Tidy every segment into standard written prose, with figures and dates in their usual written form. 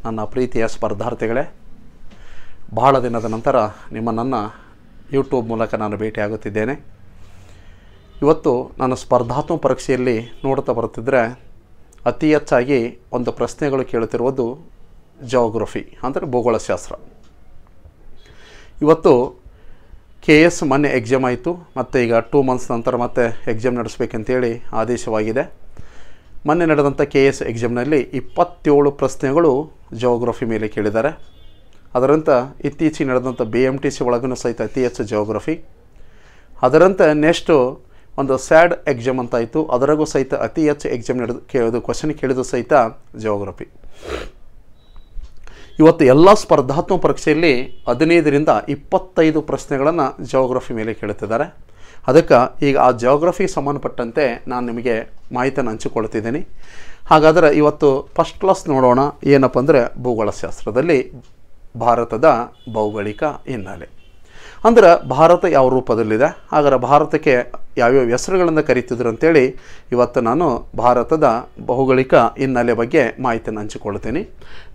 ನನ್ನ ಪ್ರೀತಿಯ ಸ್ಪರ್ಧಾರ್ಥಿಗಳೇ, ಬಹಳ ದಿನದ ನಂತರ ನನ್ನ ಯೂಟ್ಯೂಬ್ ಮೂಲಕ ನಾನು ಭೇಟಿಯಾಗುತ್ತಿದ್ದೇನೆ. ಇವತ್ತು ನಾನು ಸ್ಪರ್ಧಾತ್ಮಕ ಪರೀಕ್ಷೆಯಲ್ಲಿ ನೋಡ್ತಾ ಬರುತ್ತಿದ್ದರೆ ಅತಿ ಹೆಚ್ಚಾಗಿ ಒಂದು ಪ್ರಶ್ನೆಗಳು ಕೇಳುತ್ತಿರುವುದು ಜಿಯೋಗ್ರಫಿ ಅಂದರೆ ಭೂಗೋಳಶಾಸ್ತ್ರ. ಇವತ್ತು KS ಮೊನ್ನೆ ಎಕ್ಸಾಮ್ ಆಯಿತು, ಮತ್ತು ಈಗ 2 ಮಂತ್ಸ್ ನಂತರ ಮತ್ತೆ ಎಕ್ಸಾಮ್ ನಡೆಸಬೇಕಂತೇಳಿ ಆದೇಶವಾಗಿದೆ. ಮೊನ್ನೆ ನಡೆದಂಥ KS ಎಕ್ಸಾಮ್ನಲ್ಲಿ 27 ಪ್ರಶ್ನೆಗಳು ಜಿಯೋಗ್ರಫಿ ಮೇಲೆ ಕೇಳಿದ್ದಾರೆ. ಅದರಂತೆ ಇತ್ತೀಚೆಗೆ ನಡೆದಂಥ BMTC ಒಳಗೂ ಸಹಿತ ಅತಿ ಹೆಚ್ಚು ಜಿಯೋಗ್ರಫಿ. ಅದರಂತೆ ನೆಕ್ಸ್ಟು ಒಂದು ಸ್ಯಾಡ್ ಎಕ್ಸಾಮ್ ಅಂತ ಆಯಿತು, ಅದರಾಗೂ ಸಹಿತ ಅತಿ ಹೆಚ್ಚು ಎಕ್ಸಾಮ್ ಕ್ವಶನ್ ಕೇಳಿದ್ದು ಸಹಿತ ಜಿಯೋಗ್ರಫಿ. ಇವತ್ತು ಎಲ್ಲ ಸ್ಪರ್ಧಾತ್ಮಕ ಪರೀಕ್ಷೆಯಲ್ಲಿ 15ರಿಂದ 25 ಪ್ರಶ್ನೆಗಳನ್ನು ಜಿಯೋಗ್ರಫಿ ಮೇಲೆ ಕೇಳುತ್ತಿದ್ದಾರೆ. ಅದಕ್ಕೆ ಈಗ ಆ ಜಿಯೋಗ್ರಫಿಗೆ ಸಂಬಂಧಪಟ್ಟಂತೆ ನಾನು ನಿಮಗೆ ಮಾಹಿತಿಯನ್ನು ಹಂಚಿಕೊಳ್ತಿದ್ದೀನಿ. ಹಾಗಾದರೆ ಇವತ್ತು ಫಸ್ಟ್ ಕ್ಲಾಸ್ ನೋಡೋಣ. ಏನಪ್ಪ ಅಂದರೆ ಭೂಗೋಳಶಾಸ್ತ್ರದಲ್ಲಿ ಭಾರತದ ಭೌಗೋಳಿಕ ಹಿನ್ನೆಲೆ ಅಂದರೆ ಭಾರತ ಯಾವ ರೂಪದಲ್ಲಿದೆ, ಹಾಗಾದರೆ ಭಾರತಕ್ಕೆ ಯಾವ್ಯಾವ ಹೆಸರುಗಳನ್ನು ಕರೀತಿದ್ರು ಅಂತೇಳಿ ಇವತ್ತು ನಾನು ಭಾರತದ ಭೌಗೋಳಿಕ ಹಿನ್ನೆಲೆ ಬಗ್ಗೆ ಮಾಹಿತಿಯನ್ನು ಹಂಚಿಕೊಳ್ತೀನಿ.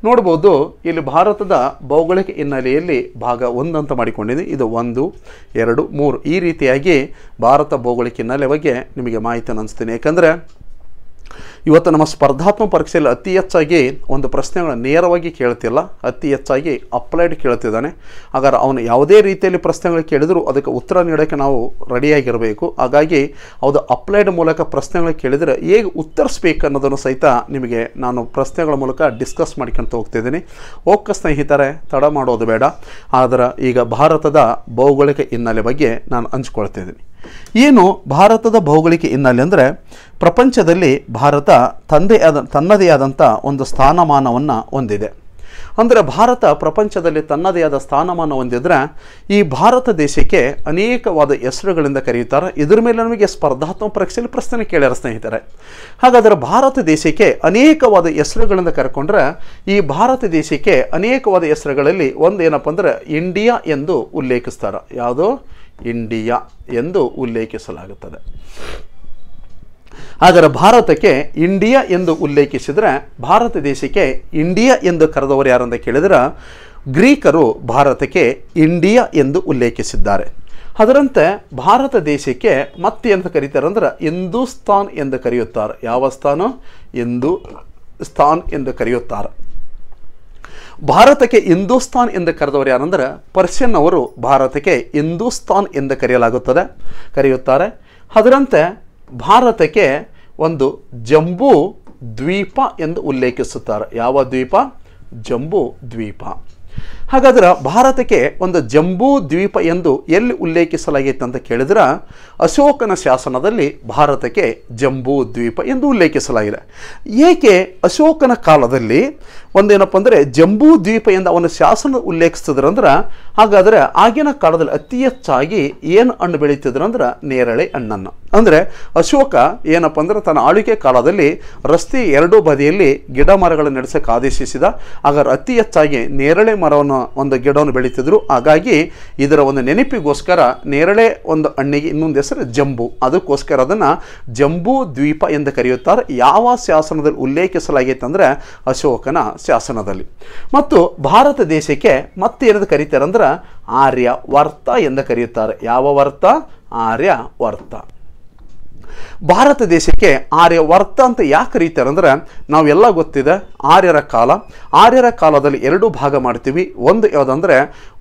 ನೋಡ್ಬೋದು, ಇಲ್ಲಿ ಭಾರತದ ಭೌಗೋಳಿಕ ಹಿನ್ನೆಲೆಯಲ್ಲಿ ಭಾಗ 1 ಅಂತ ಮಾಡಿಕೊಂಡಿದ್ದೀನಿ. ಇದು 1, 2, 3 ಈ ರೀತಿಯಾಗಿ ಭಾರತ ಭೌಗೋಳಿಕ ಹಿನ್ನೆಲೆ ಬಗ್ಗೆ ನಿಮಗೆ ಮಾಹಿತಿಯನ್ನು ಹಂಚ್ತೀನಿ. ಯಾಕಂದರೆ ಇವತ್ತು ನಮ್ಮ ಸ್ಪರ್ಧಾತ್ಮಕ ಪರೀಕ್ಷೆಯಲ್ಲಿ ಅತಿ ಹೆಚ್ಚಾಗಿ ಒಂದು ಪ್ರಶ್ನೆಗಳನ್ನು ನೇರವಾಗಿ ಕೇಳ್ತಿಲ್ಲ, ಅತಿ ಹೆಚ್ಚಾಗಿ ಅಪ್ಲೈಡ್ ಕೇಳ್ತಿದ್ದಾನೆ. ಹಾಗಾದ್ರೆ ಅವನು ಯಾವುದೇ ರೀತಿಯಲ್ಲಿ ಪ್ರಶ್ನೆಗಳು ಕೇಳಿದರೂ ಅದಕ್ಕೆ ಉತ್ತರ ನೀಡೋಕ್ಕೆ ನಾವು ರೆಡಿಯಾಗಿರಬೇಕು. ಹಾಗಾಗಿ ಅದು ಅಪ್ಲೈಡ್ ಮೂಲಕ ಪ್ರಶ್ನೆಗಳು ಕೇಳಿದರೆ ಹೇಗೆ ಉತ್ತರಿಸ್ಬೇಕು ಅನ್ನೋದನ್ನು ಸಹಿತ ನಿಮಗೆ ನಾನು ಪ್ರಶ್ನೆಗಳ ಮೂಲಕ ಡಿಸ್ಕಸ್ ಮಾಡ್ಕೊಂತ ಹೋಗ್ತಿದ್ದೀನಿ. ಓಕೆ ಸ್ನೇಹಿತರೆ, ತಡ ಮಾಡೋದು ಬೇಡ. ಆದರೆ ಈಗ ಭಾರತದ ಭೌಗೋಳಿಕ ಹಿನ್ನೆಲೆ ಬಗ್ಗೆ ನಾನು ಹಂಚ್ಕೊಳ್ತಿದ್ದೀನಿ. ಏನು ಭಾರತದ ಭೌಗೋಳಿಕ ಹಿನ್ನೆಲೆ ಅಂದರೆ, ಪ್ರಪಂಚದಲ್ಲಿ ಭಾರತ ತನ್ನದೇ ಆದಂಥ ಒಂದು ಸ್ಥಾನಮಾನವನ್ನು ಹೊಂದಿದೆ. ಅಂದರೆ ಭಾರತ ಪ್ರಪಂಚದಲ್ಲಿ ತನ್ನದೇ ಆದ ಸ್ಥಾನಮಾನ ಹೊಂದಿದ್ರೆ ಈ ಭಾರತ ದೇಶಕ್ಕೆ ಅನೇಕವಾದ ಹೆಸರುಗಳಿಂದ ಕರೆಯುತ್ತಾರೆ. ಇದ್ರ ಮೇಲೆ ನಮಗೆ ಸ್ಪರ್ಧಾತ್ಮಕ ಪರೀಕ್ಷೆಯಲ್ಲಿ ಪ್ರಶ್ನೆ ಕೇಳ್ಯಾರ ಸ್ನೇಹಿತರೆ. ಹಾಗಾದರೆ ಭಾರತ ದೇಶಕ್ಕೆ ಅನೇಕವಾದ ಹೆಸರುಗಳಿಂದ ಕರ್ಕೊಂಡ್ರೆ ಈ ಭಾರತ ದೇಶಕ್ಕೆ ಅನೇಕವಾದ ಹೆಸರುಗಳಲ್ಲಿ ಒಂದು ಏನಪ್ಪ ಅಂದರೆ ಇಂಡಿಯಾ ಎಂದು ಉಲ್ಲೇಖಿಸ್ತಾರೆ. ಯಾವುದೋ ಇಂಡಿಯಾ ಎಂದು ಉಲ್ಲೇಖಿಸಲಾಗುತ್ತದೆ. ಹಾಗಾದರೆ ಭಾರತಕ್ಕೆ ಇಂಡಿಯಾ ಎಂದು ಉಲ್ಲೇಖಿಸಿದರೆ ಭಾರತ ದೇಶಕ್ಕೆ ಇಂಡಿಯಾ ಎಂದು ಕರೆದವರು ಯಾರಂತ ಕೇಳಿದರೆ ಗ್ರೀಕರು ಭಾರತಕ್ಕೆ ಇಂಡಿಯಾ ಎಂದು ಉಲ್ಲೇಖಿಸಿದ್ದಾರೆ. ಅದರಂತೆ ಭಾರತ ದೇಶಕ್ಕೆ ಮತ್ತೆ ಅಂತ ಕರೀತಾರೆ ಅಂದರೆ ಹಿಂದೂಸ್ತಾನ್ ಎಂದು ಕರೆಯುತ್ತಾರೆ. ಯಾವ ಸ್ಥಾನ? ಹಿಂದೂಸ್ತಾನ್ ಎಂದು ಕರೆಯುತ್ತಾರೆ. ಭಾರತಕ್ಕೆ ಹಿಂದೂಸ್ತಾನ್ ಎಂದು ಕರೆದವರು ಯಾರಂದರೆ ಪರ್ಷಿಯನ್ ಅವರು ಭಾರತಕ್ಕೆ ಹಿಂದೂಸ್ತಾನ್ ಎಂದು ಕರೆಯುತ್ತಾರೆ. ಅದರಂತೆ ಭಾರತಕ್ಕೆ ಒಂದು ಜಂಬೂ ದ್ವೀಪ ಎಂದು ಉಲ್ಲೇಖಿಸುತ್ತಾರೆ. ಯಾವ ದ್ವೀಪ? ಜಂಬೂ ದ್ವೀಪ. ಹಾಗಾದ್ರೆ ಭಾರತಕ್ಕೆ ಒಂದು ಜಂಬೂ ದ್ವೀಪ ಎಂದು ಎಲ್ಲಿ ಉಲ್ಲೇಖಿಸಲಾಗಿತ್ತು ಅಂತ ಕೇಳಿದ್ರೆ ಅಶೋಕನ ಶಾಸನದಲ್ಲಿ ಭಾರತಕ್ಕೆ ಜಂಬೂ ದ್ವೀಪ ಎಂದು ಉಲ್ಲೇಖಿಸಲಾಗಿದೆ. ಏಕೆ ಅಶೋಕನ ಕಾಲದಲ್ಲಿ ಒಂದೇನಪ್ಪ ಅಂದರೆ ಜಂಬೂ ದ್ವೀಪ ಎಂದು ಅವನ ಶಾಸನ ಉಲ್ಲೇಖಿಸಿದ್ರು ಅಂದ್ರೆ, ಹಾಗಾದರೆ ಆಗಿನ ಕಾಲದಲ್ಲಿ ಅತಿ ಹೆಚ್ಚಾಗಿ ಏನು ಹಣ್ಣು ಬೆಳೀತಿದ್ರು ಅಂದ್ರೆ ನೇರಳೆ ಹಣ್ಣನ್ನು. ಅಂದರೆ ಅಶೋಕ ಏನಪ್ಪ ಅಂದರೆ ತನ್ನ ಆಳ್ವಿಕೆ ಕಾಲದಲ್ಲಿ ರಸ್ತೆ 2 ಬದಿಯಲ್ಲಿ ಗಿಡ ಮರಗಳನ್ನು ನಡೆಸೋಕೆ ಆದೇಶಿಸಿದ. ಹಾಗಾದ್ರೆ ಅತಿ ಹೆಚ್ಚಾಗಿ ನೇರಳೆ ಮರವನ್ನು ಒಂದು ಗಿಡವನ್ನು ಬೆಳೀತಿದ್ರು. ಹಾಗಾಗಿ ಇದರ ಒಂದು ನೆನಪಿಗೋಸ್ಕರ ನೇರಳೆ ಒಂದು ಹಣ್ಣಿಗೆ ಇನ್ನೊಂದು ಹೆಸರು ಜಂಬೂ, ಅದಕ್ಕೋಸ್ಕರ ಅದನ್ನು ಜಂಬೂ ದ್ವೀಪ ಎಂದು ಕರೆಯುತ್ತಾರೆ. ಯಾವ ಶಾಸನದಲ್ಲಿ ಉಲ್ಲೇಖಿಸಲಾಗಿತ್ತು ಅಂದರೆ ಅಶೋಕನ ಶಾಸನದಲ್ಲಿ. ಮತ್ತು ಭಾರತ ದೇಶಕ್ಕೆ ಮತ್ತೆ ಏನದು ಕರೀತಾರೆ ಅಂದ್ರೆ ಆರ್ಯವರ್ತ ಎಂದು ಕರೆಯುತ್ತಾರೆ. ಯಾವ ವರ್ತ? ಆರ್ಯವರ್ತ. ಭಾರತ ದೇಶಕ್ಕೆ ಆರ್ಯವರ್ತ ಅಂತ ಯಾಕೆ ಕರೀತಾರೆ ಅಂದರೆ ನಾವೆಲ್ಲ ಗೊತ್ತಿದೆ ಆರ್ಯರ ಕಾಲದಲ್ಲಿ 2 ಭಾಗ ಮಾಡ್ತೀವಿ. ಒಂದು ಯಾವುದಂದರೆ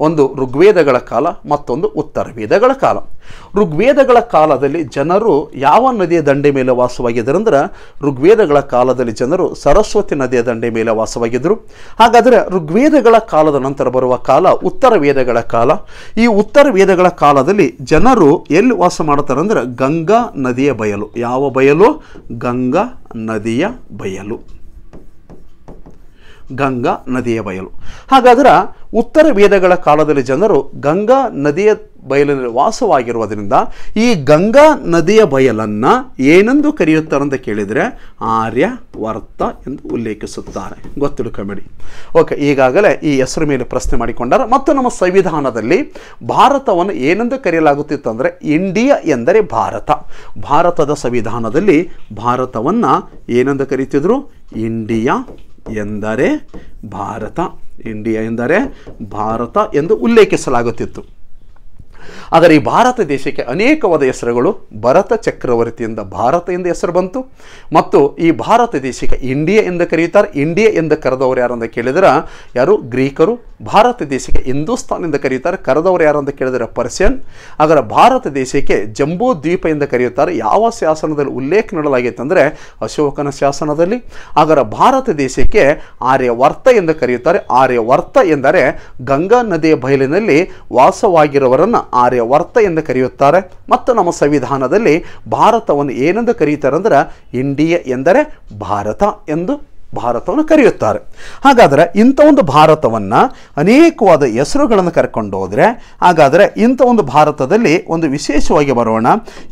ಒಂದು ಋಗ್ವೇದಗಳ ಕಾಲ, ಮತ್ತೊಂದು ಉತ್ತರ ವೇದಗಳ ಕಾಲ. ಋಗ್ವೇದಗಳ ಕಾಲದಲ್ಲಿ ಜನರು ಯಾವ ನದಿಯ ದಂಡೆ ಮೇಲೆ ವಾಸವಾಗಿದ್ದರು ಅಂದ್ರೆ ಋಗ್ವೇದಗಳ ಕಾಲದಲ್ಲಿ ಜನರು ಸರಸ್ವತಿ ನದಿಯ ದಂಡೆ ಮೇಲೆ ವಾಸವಾಗಿದ್ದರು. ಹಾಗಾದರೆ ಋಗ್ವೇದಗಳ ಕಾಲದ ನಂತರ ಬರುವ ಕಾಲ ಉತ್ತರ ವೇದಗಳ ಕಾಲ. ಈ ಉತ್ತರ ವೇದಗಳ ಕಾಲದಲ್ಲಿ ಜನರು ಎಲ್ಲಿ ವಾಸ ಮಾಡ್ತಾರೆ ಅಂದ್ರೆ ಗಂಗಾ ನದಿಯ ಬಯಲು. ಯಾವ ಬಯಲು? ಗಂಗಾ ನದಿಯ ಬಯಲು. ಗಂಗಾ ನದಿಯ ಬಯಲು. ಹಾಗಾದ್ರೆ ಉತ್ತರ ವೇದಗಳ ಕಾಲದಲ್ಲಿ ಜನರು ಗಂಗಾ ನದಿಯ ಬಯಲಿನಲ್ಲಿ ವಾಸವಾಗಿರುವುದರಿಂದ ಈ ಗಂಗಾ ನದಿಯ ಬಯಲನ್ನು ಏನೆಂದು ಕರೆಯುತ್ತಾರೆ ಅಂತ ಕೇಳಿದರೆ ಆರ್ಯವರ್ತ ಎಂದು ಉಲ್ಲೇಖಿಸುತ್ತಾರೆ. ಗೊತ್ತಿಡ್ಕೊಂಬೇಡಿ. ಓಕೆ, ಈಗಾಗಲೇ ಈ ಹೆಸರು ಮೇಲೆ ಪ್ರಶ್ನೆ ಮಾಡಿಕೊಂಡಾರೆ. ಮತ್ತು ನಮ್ಮ ಸಂವಿಧಾನದಲ್ಲಿ ಭಾರತವನ್ನು ಏನೆಂದು ಕರೆಯಲಾಗುತ್ತಿತ್ತು ಅಂದರೆ ಇಂಡಿಯಾ ಎಂದರೆ ಭಾರತ. ಭಾರತದ ಸಂವಿಧಾನದಲ್ಲಿ ಭಾರತವನ್ನು ಏನೆಂದು ಕರೀತಿದ್ರು? ಇಂಡಿಯಾ ಎಂದರೆ ಭಾರತ, ಇಂಡಿಯಾ ಎಂದರೆ ಭಾರತ ಎಂದು ಉಲ್ಲೇಖಿಸಲಾಗುತ್ತಿತ್ತು. ಆದರೆ ಈ ಭಾರತ ದೇಶಕ್ಕೆ ಅನೇಕವಾದ ಹೆಸರುಗಳು, ಭರತ ಚಕ್ರವರ್ತಿಯಿಂದ ಭಾರತ ಎಂದು ಹೆಸರು ಬಂತು. ಮತ್ತು ಈ ಭಾರತ ದೇಶಕ್ಕೆ ಇಂಡಿಯಾ ಎಂದು ಕರೆಯುತ್ತಾರೆ. ಇಂಡಿಯಾ ಎಂದು ಕರೆದವರು ಯಾರು ಅಂತ ಕೇಳಿದರೆ ಯಾರು? ಗ್ರೀಕರು. ಭಾರತ ದೇಶಕ್ಕೆ ಹಿಂದೂಸ್ತಾನ್ ಎಂದು ಕರೆಯುತ್ತಾರೆ. ಕರೆದವರು ಯಾರು ಅಂತ ಕೇಳಿದರೆ ಪರ್ಷಿಯನ್. ಅದರ ಭಾರತ ದೇಶಕ್ಕೆ ಜಂಬೂ ದ್ವೀಪ ಎಂದು ಕರೆಯುತ್ತಾರೆ. ಯಾವ ಶಾಸನದಲ್ಲಿ ಉಲ್ಲೇಖ ನೀಡಲಾಗಿತ್ತು ಅಂದರೆ ಅಶೋಕನ ಶಾಸನದಲ್ಲಿ. ಅದರ ಭಾರತ ದೇಶಕ್ಕೆ ಆರ್ಯವರ್ತ ಎಂದು ಕರೆಯುತ್ತಾರೆ. ಆರ್ಯವರ್ತ ಎಂದರೆ ಗಂಗಾ ನದಿಯ ಬಯಲಿನಲ್ಲಿ ವಾಸವಾಗಿರುವವರನ್ನು ಆರ್ಯವರ್ತ ಎಂದು ಕರೆಯುತ್ತಾರೆ. ಮತ್ತು ನಮ್ಮ ಸಂವಿಧಾನದಲ್ಲಿ ಭಾರತವನ್ನು ಏನೆಂದು ಕರೆಯುತ್ತಾರೆ ಅಂದರೆ ಇಂಡಿಯಾ ಎಂದರೆ ಭಾರತ ಎಂದು ಭಾರತವನ್ನು ಕರೆಯುತ್ತಾರೆ. ಹಾಗಾದರೆ ಇಂಥ ಒಂದು ಭಾರತವನ್ನು ಅನೇಕವಾದ ಹೆಸರುಗಳನ್ನು ಕರ್ಕೊಂಡು ಹೋದರೆ, ಹಾಗಾದರೆ ಇಂಥ ಒಂದು ಭಾರತದಲ್ಲಿ ಒಂದು ವಿಶೇಷವಾಗಿ ಬರೋಣ.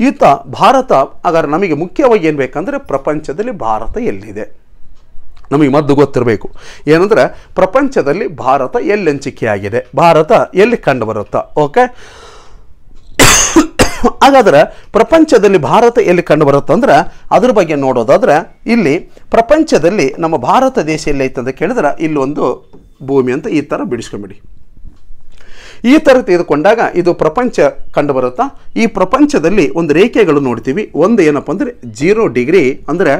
ಈತ ಭಾರತ ಹಾಗಾದರೆ ನಮಗೆ ಮುಖ್ಯವಾಗಿ ಏನು ಬೇಕಂದರೆ ಪ್ರಪಂಚದಲ್ಲಿ ಭಾರತ ಎಲ್ಲಿದೆ ನಮಗೆ ಮದ್ದು ಗೊತ್ತಿರಬೇಕು. ಏನಂದರೆ ಪ್ರಪಂಚದಲ್ಲಿ ಭಾರತ ಎಲ್ಲಿ ಹಂಚಿಕೆಯಾಗಿದೆ, ಭಾರತ ಎಲ್ಲಿ ಕಂಡು ಬರುತ್ತಾ? ಓಕೆ, ಹಾಗಾದರೆ ಪ್ರಪಂಚದಲ್ಲಿ ಭಾರತ ಎಲ್ಲಿ ಕಂಡು ಬರುತ್ತೆ ಅಂದರೆ ಅದ್ರ ಬಗ್ಗೆ ನೋಡೋದಾದ್ರೆ ಇಲ್ಲಿ ಪ್ರಪಂಚದಲ್ಲಿ ನಮ್ಮ ಭಾರತ ದೇಶ ಎಲ್ಲೈತೆ ಅಂತ ಕೇಳಿದ್ರೆ ಇಲ್ಲೊಂದು ಭೂಮಿ ಅಂತ ಈ ಥರ ಬಿಡಿಸ್ಕೊಂಬಿಡಿ. ಈ ಥರ ತೆಗೆದುಕೊಂಡಾಗ ಇದು ಪ್ರಪಂಚ ಕಂಡು ಬರುತ್ತಾ. ಈ ಪ್ರಪಂಚದಲ್ಲಿ ಒಂದು ರೇಖೆಗಳು ನೋಡ್ತೀವಿ. ಒಂದು ಏನಪ್ಪ ಅಂದರೆ 0 ಡಿಗ್ರಿ ಅಂದರೆ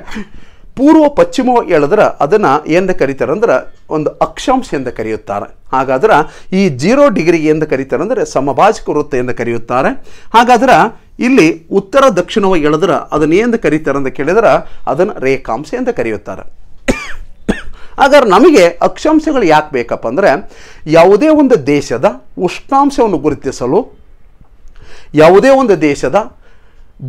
ಪೂರ್ವ ಪಶ್ಚಿಮವಾಗಿ ಹೇಳಿದ್ರೆ ಅದನ್ನು ಎಂದು ಕರೀತಾರೆ ಅಂದ್ರೆ ಒಂದು ಅಕ್ಷಾಂಶ ಎಂದು ಕರೆಯುತ್ತಾರೆ. ಹಾಗಾದ್ರೆ ಈ 0 ಡಿಗ್ರಿಗೆ ಎಂದು ಕರೀತಾರೆ ಅಂದರೆ ಸಮಭಾಜಕ ವೃತ್ತ ಎಂದು ಕರೆಯುತ್ತಾರೆ. ಹಾಗಾದ್ರೆ ಇಲ್ಲಿ ಉತ್ತರ ದಕ್ಷಿಣವಾಗಿ ಹೇಳಿದ್ರೆ ಅದನ್ನು ಎಂದು ಕರೀತಾರೆ ಅಂತ ಕೇಳಿದ್ರೆ ಅದನ್ನು ರೇಖಾಂಶ ಎಂದು ಕರೆಯುತ್ತಾರೆ. ಹಾಗಾದ್ರೆ ನಮಗೆ ಅಕ್ಷಾಂಶಗಳು ಯಾಕೆ ಬೇಕಪ್ಪ ಅಂದರೆ ಯಾವುದೇ ಒಂದು ದೇಶದ ಉಷ್ಣಾಂಶವನ್ನು ಗುರುತಿಸಲು, ಯಾವುದೇ ಒಂದು ದೇಶದ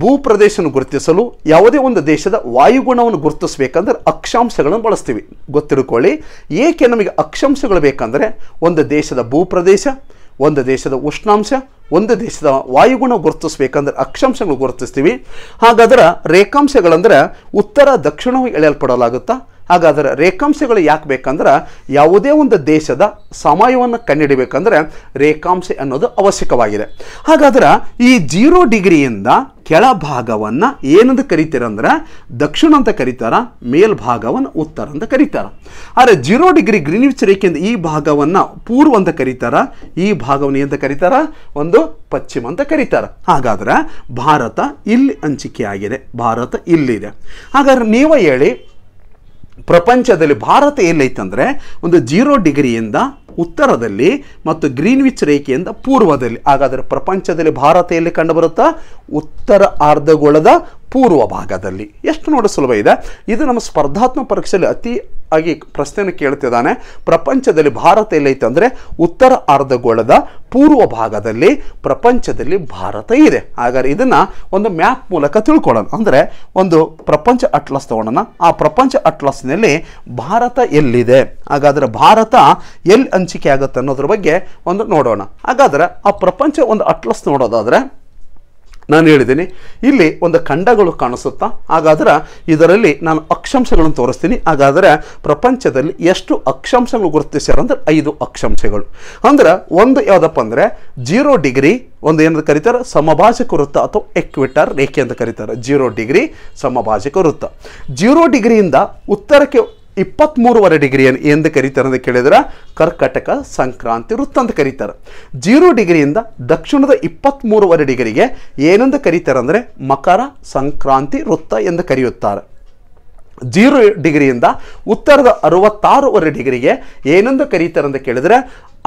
ಭೂಪ್ರದೇಶವನ್ನು ಗುರುತಿಸಲು, ಯಾವುದೇ ಒಂದು ದೇಶದ ವಾಯುಗುಣವನ್ನು ಗುರುತಿಸಬೇಕಂದ್ರೆ ಅಕ್ಷಾಂಶಗಳನ್ನು ಬಳಸ್ತೀವಿ. ಗೊತ್ತಿಡ್ಕೊಳ್ಳಿ. ಏಕೆ ನಮಗೆ ಅಕ್ಷಾಂಶಗಳು ಬೇಕಂದರೆ ಒಂದು ದೇಶದ ಭೂಪ್ರದೇಶ, ಒಂದು ದೇಶದ ಉಷ್ಣಾಂಶ, ಒಂದು ದೇಶದ ವಾಯುಗುಣ ಗುರುತಿಸ್ಬೇಕಂದ್ರೆ ಅಕ್ಷಾಂಶಗಳು ಗುರುತಿಸ್ತೀವಿ. ಹಾಗಾದ್ರೆ ರೇಖಾಂಶಗಳಂದ್ರೆ ಉತ್ತರ ದಕ್ಷಿಣವಾಗಿ ಎಳೆಯಲ್ಪಡಲಾಗುತ್ತಾ. ಹಾಗಾದರೆ ರೇಖಾಂಶಗಳು ಯಾಕೆ ಬೇಕಂದ್ರೆ ಯಾವುದೇ ಒಂದು ದೇಶದ ಸಮಯವನ್ನು ಕಂಡುಹಿಡಬೇಕಂದ್ರೆ ರೇಖಾಂಶ ಅನ್ನೋದು ಅವಶ್ಯಕವಾಗಿದೆ. ಹಾಗಾದ್ರೆ ಈ 0 ಡಿಗ್ರಿಯಿಂದ ಕೆಳಭಾಗವನ್ನು ಏನಂತ ಕರೀತೀರಂದ್ರೆ ದಕ್ಷಿಣ ಅಂತ ಕರೀತಾರ, ಮೇಲ್ಭಾಗವನ್ನು ಉತ್ತರ ಅಂತ ಕರೀತಾರ. ಆದರೆ 0 ಡಿಗ್ರಿ ಗ್ರೀನ್ವಿಚ್ ರೇಖೆಯಿಂದ ಈ ಭಾಗವನ್ನು ಪೂರ್ವ ಅಂತ ಕರೀತಾರ, ಈ ಭಾಗವನ್ನು ಅಂತ ಕರೀತಾರ ಒಂದು ಪಶ್ಚಿಮ ಅಂತ ಕರೀತಾರ. ಹಾಗಾದ್ರೆ ಭಾರತ ಇಲ್ಲಿ ಹಂಚಿಕೆಯಾಗಿದೆ, ಭಾರತ ಇಲ್ಲಿದೆ. ಹಾಗಾದ್ರೆ ನೀವು ಹೇಳಿ ಪ್ರಪಂಚದಲ್ಲಿ ಭಾರತ ಎಲ್ಲೈತಂದರೆ ಒಂದು 0 ಡಿಗ್ರಿಯಿಂದ ಉತ್ತರದಲ್ಲಿ ಮತ್ತು ಗ್ರೀನ್ವಿಚ್ ರೇಖೆಯಿಂದ ಪೂರ್ವದಲ್ಲಿ. ಹಾಗಾದರೆ ಪ್ರಪಂಚದಲ್ಲಿ ಭಾರತ ಎಲ್ಲಿ ಕಂಡು ಬರುತ್ತಾ? ಉತ್ತರ ಅರ್ಧಗೋಳದ ಪೂರ್ವ ಭಾಗದಲ್ಲಿ. ಎಷ್ಟು ನೋಡಿ ಸುಲಭ ಇದೆ ಇದು. ನಮ್ಮ ಸ್ಪರ್ಧಾತ್ಮಕ ಪರೀಕ್ಷೆಯಲ್ಲಿ ಅತಿ ಆಗಿ ಪ್ರಶ್ನೆಯನ್ನು ಕೇಳ್ತಿದ್ದಾನೆ. ಪ್ರಪಂಚದಲ್ಲಿ ಭಾರತ ಎಲ್ಲೈತೆ ಅಂದರೆ ಉತ್ತರ ಅರ್ಧಗೋಳದ ಪೂರ್ವ ಭಾಗದಲ್ಲಿ ಪ್ರಪಂಚದಲ್ಲಿ ಭಾರತ ಇದೆ. ಹಾಗಾದ್ರೆ ಇದನ್ನು ಒಂದು ಮ್ಯಾಪ್ ಮೂಲಕ ತಿಳ್ಕೊಳ್ಳೋಣ. ಅಂದರೆ ಒಂದು ಪ್ರಪಂಚ ಅಟ್ಲಾಸ್ ತಗೊಳ್ಳೋಣ. ಆ ಪ್ರಪಂಚ ಅಟ್ಲಾಸ್ನಲ್ಲಿ ಭಾರತ ಎಲ್ಲಿದೆ, ಹಾಗಾದರೆ ಭಾರತ ಎಲ್ಲಿ ಹಂಚಿಕೆ ಆಗುತ್ತೆ ಅನ್ನೋದ್ರ ಬಗ್ಗೆ ಒಂದು ನೋಡೋಣ. ಹಾಗಾದ್ರೆ ಆ ಪ್ರಪಂಚ ಒಂದು ಅಟ್ಲಾಸ್ ನೋಡೋದಾದರೆ ನಾನು ಹೇಳಿದ್ದೀನಿ ಇಲ್ಲಿ ಒಂದು ಖಂಡಗಳು ಕಾಣಿಸುತ್ತಾ. ಹಾಗಾದ್ರೆ ಇದರಲ್ಲಿ ನಾನು ಅಕ್ಷಾಂಶಗಳನ್ನು ತೋರಿಸ್ತೀನಿ. ಹಾಗಾದರೆ ಪ್ರಪಂಚದಲ್ಲಿ ಎಷ್ಟು ಅಕ್ಷಾಂಶಗಳು ಗುರುತಿಸ್ಯಾರ ಅಂದ್ರೆ 5 ಅಕ್ಷಾಂಶಗಳು. ಅಂದ್ರೆ ಒಂದು ಯಾವುದಪ್ಪ ಅಂದರೆ 0 ಡಿಗ್ರಿ ಒಂದು ಏನಂತ ಕರೀತಾರೆ ಸಮಭಾಜಕ ವೃತ್ತ ಅಥವಾ ಎಕ್ವಿಟರ್ ರೇಖೆ ಅಂತ ಕರೀತಾರೆ. 0 ಡಿಗ್ರಿ ಸಮಭಾಜಕ ವೃತ್ತ. 0 ಡಿಗ್ರಿಯಿಂದ ಉತ್ತರಕ್ಕೆ 23.5 ಡಿಗ್ರಿ ಎಂದು ಕರೀತಾರೆ ಅಂತ ಕೇಳಿದ್ರೆ ಕರ್ಕಟಕ ಸಂಕ್ರಾಂತಿ ವೃತ್ತ ಅಂತ ಕರೀತಾರೆ. 0 ಡಿಗ್ರಿಯಿಂದ ದಕ್ಷಿಣದ 23.5 ಡಿಗ್ರಿಗೆ ಏನೆಂದು ಕರೀತಾರೆ ಅಂದರೆ ಮಕರ ಸಂಕ್ರಾಂತಿ ವೃತ್ತ ಎಂದು ಕರೆಯುತ್ತಾರೆ. 0 ಡಿಗ್ರಿಯಿಂದ ಉತ್ತರದ 66.5 ಡಿಗ್ರಿಗೆ ಏನೆಂದು ಕರೀತಾರೆ ಅಂತ ಕೇಳಿದ್ರೆ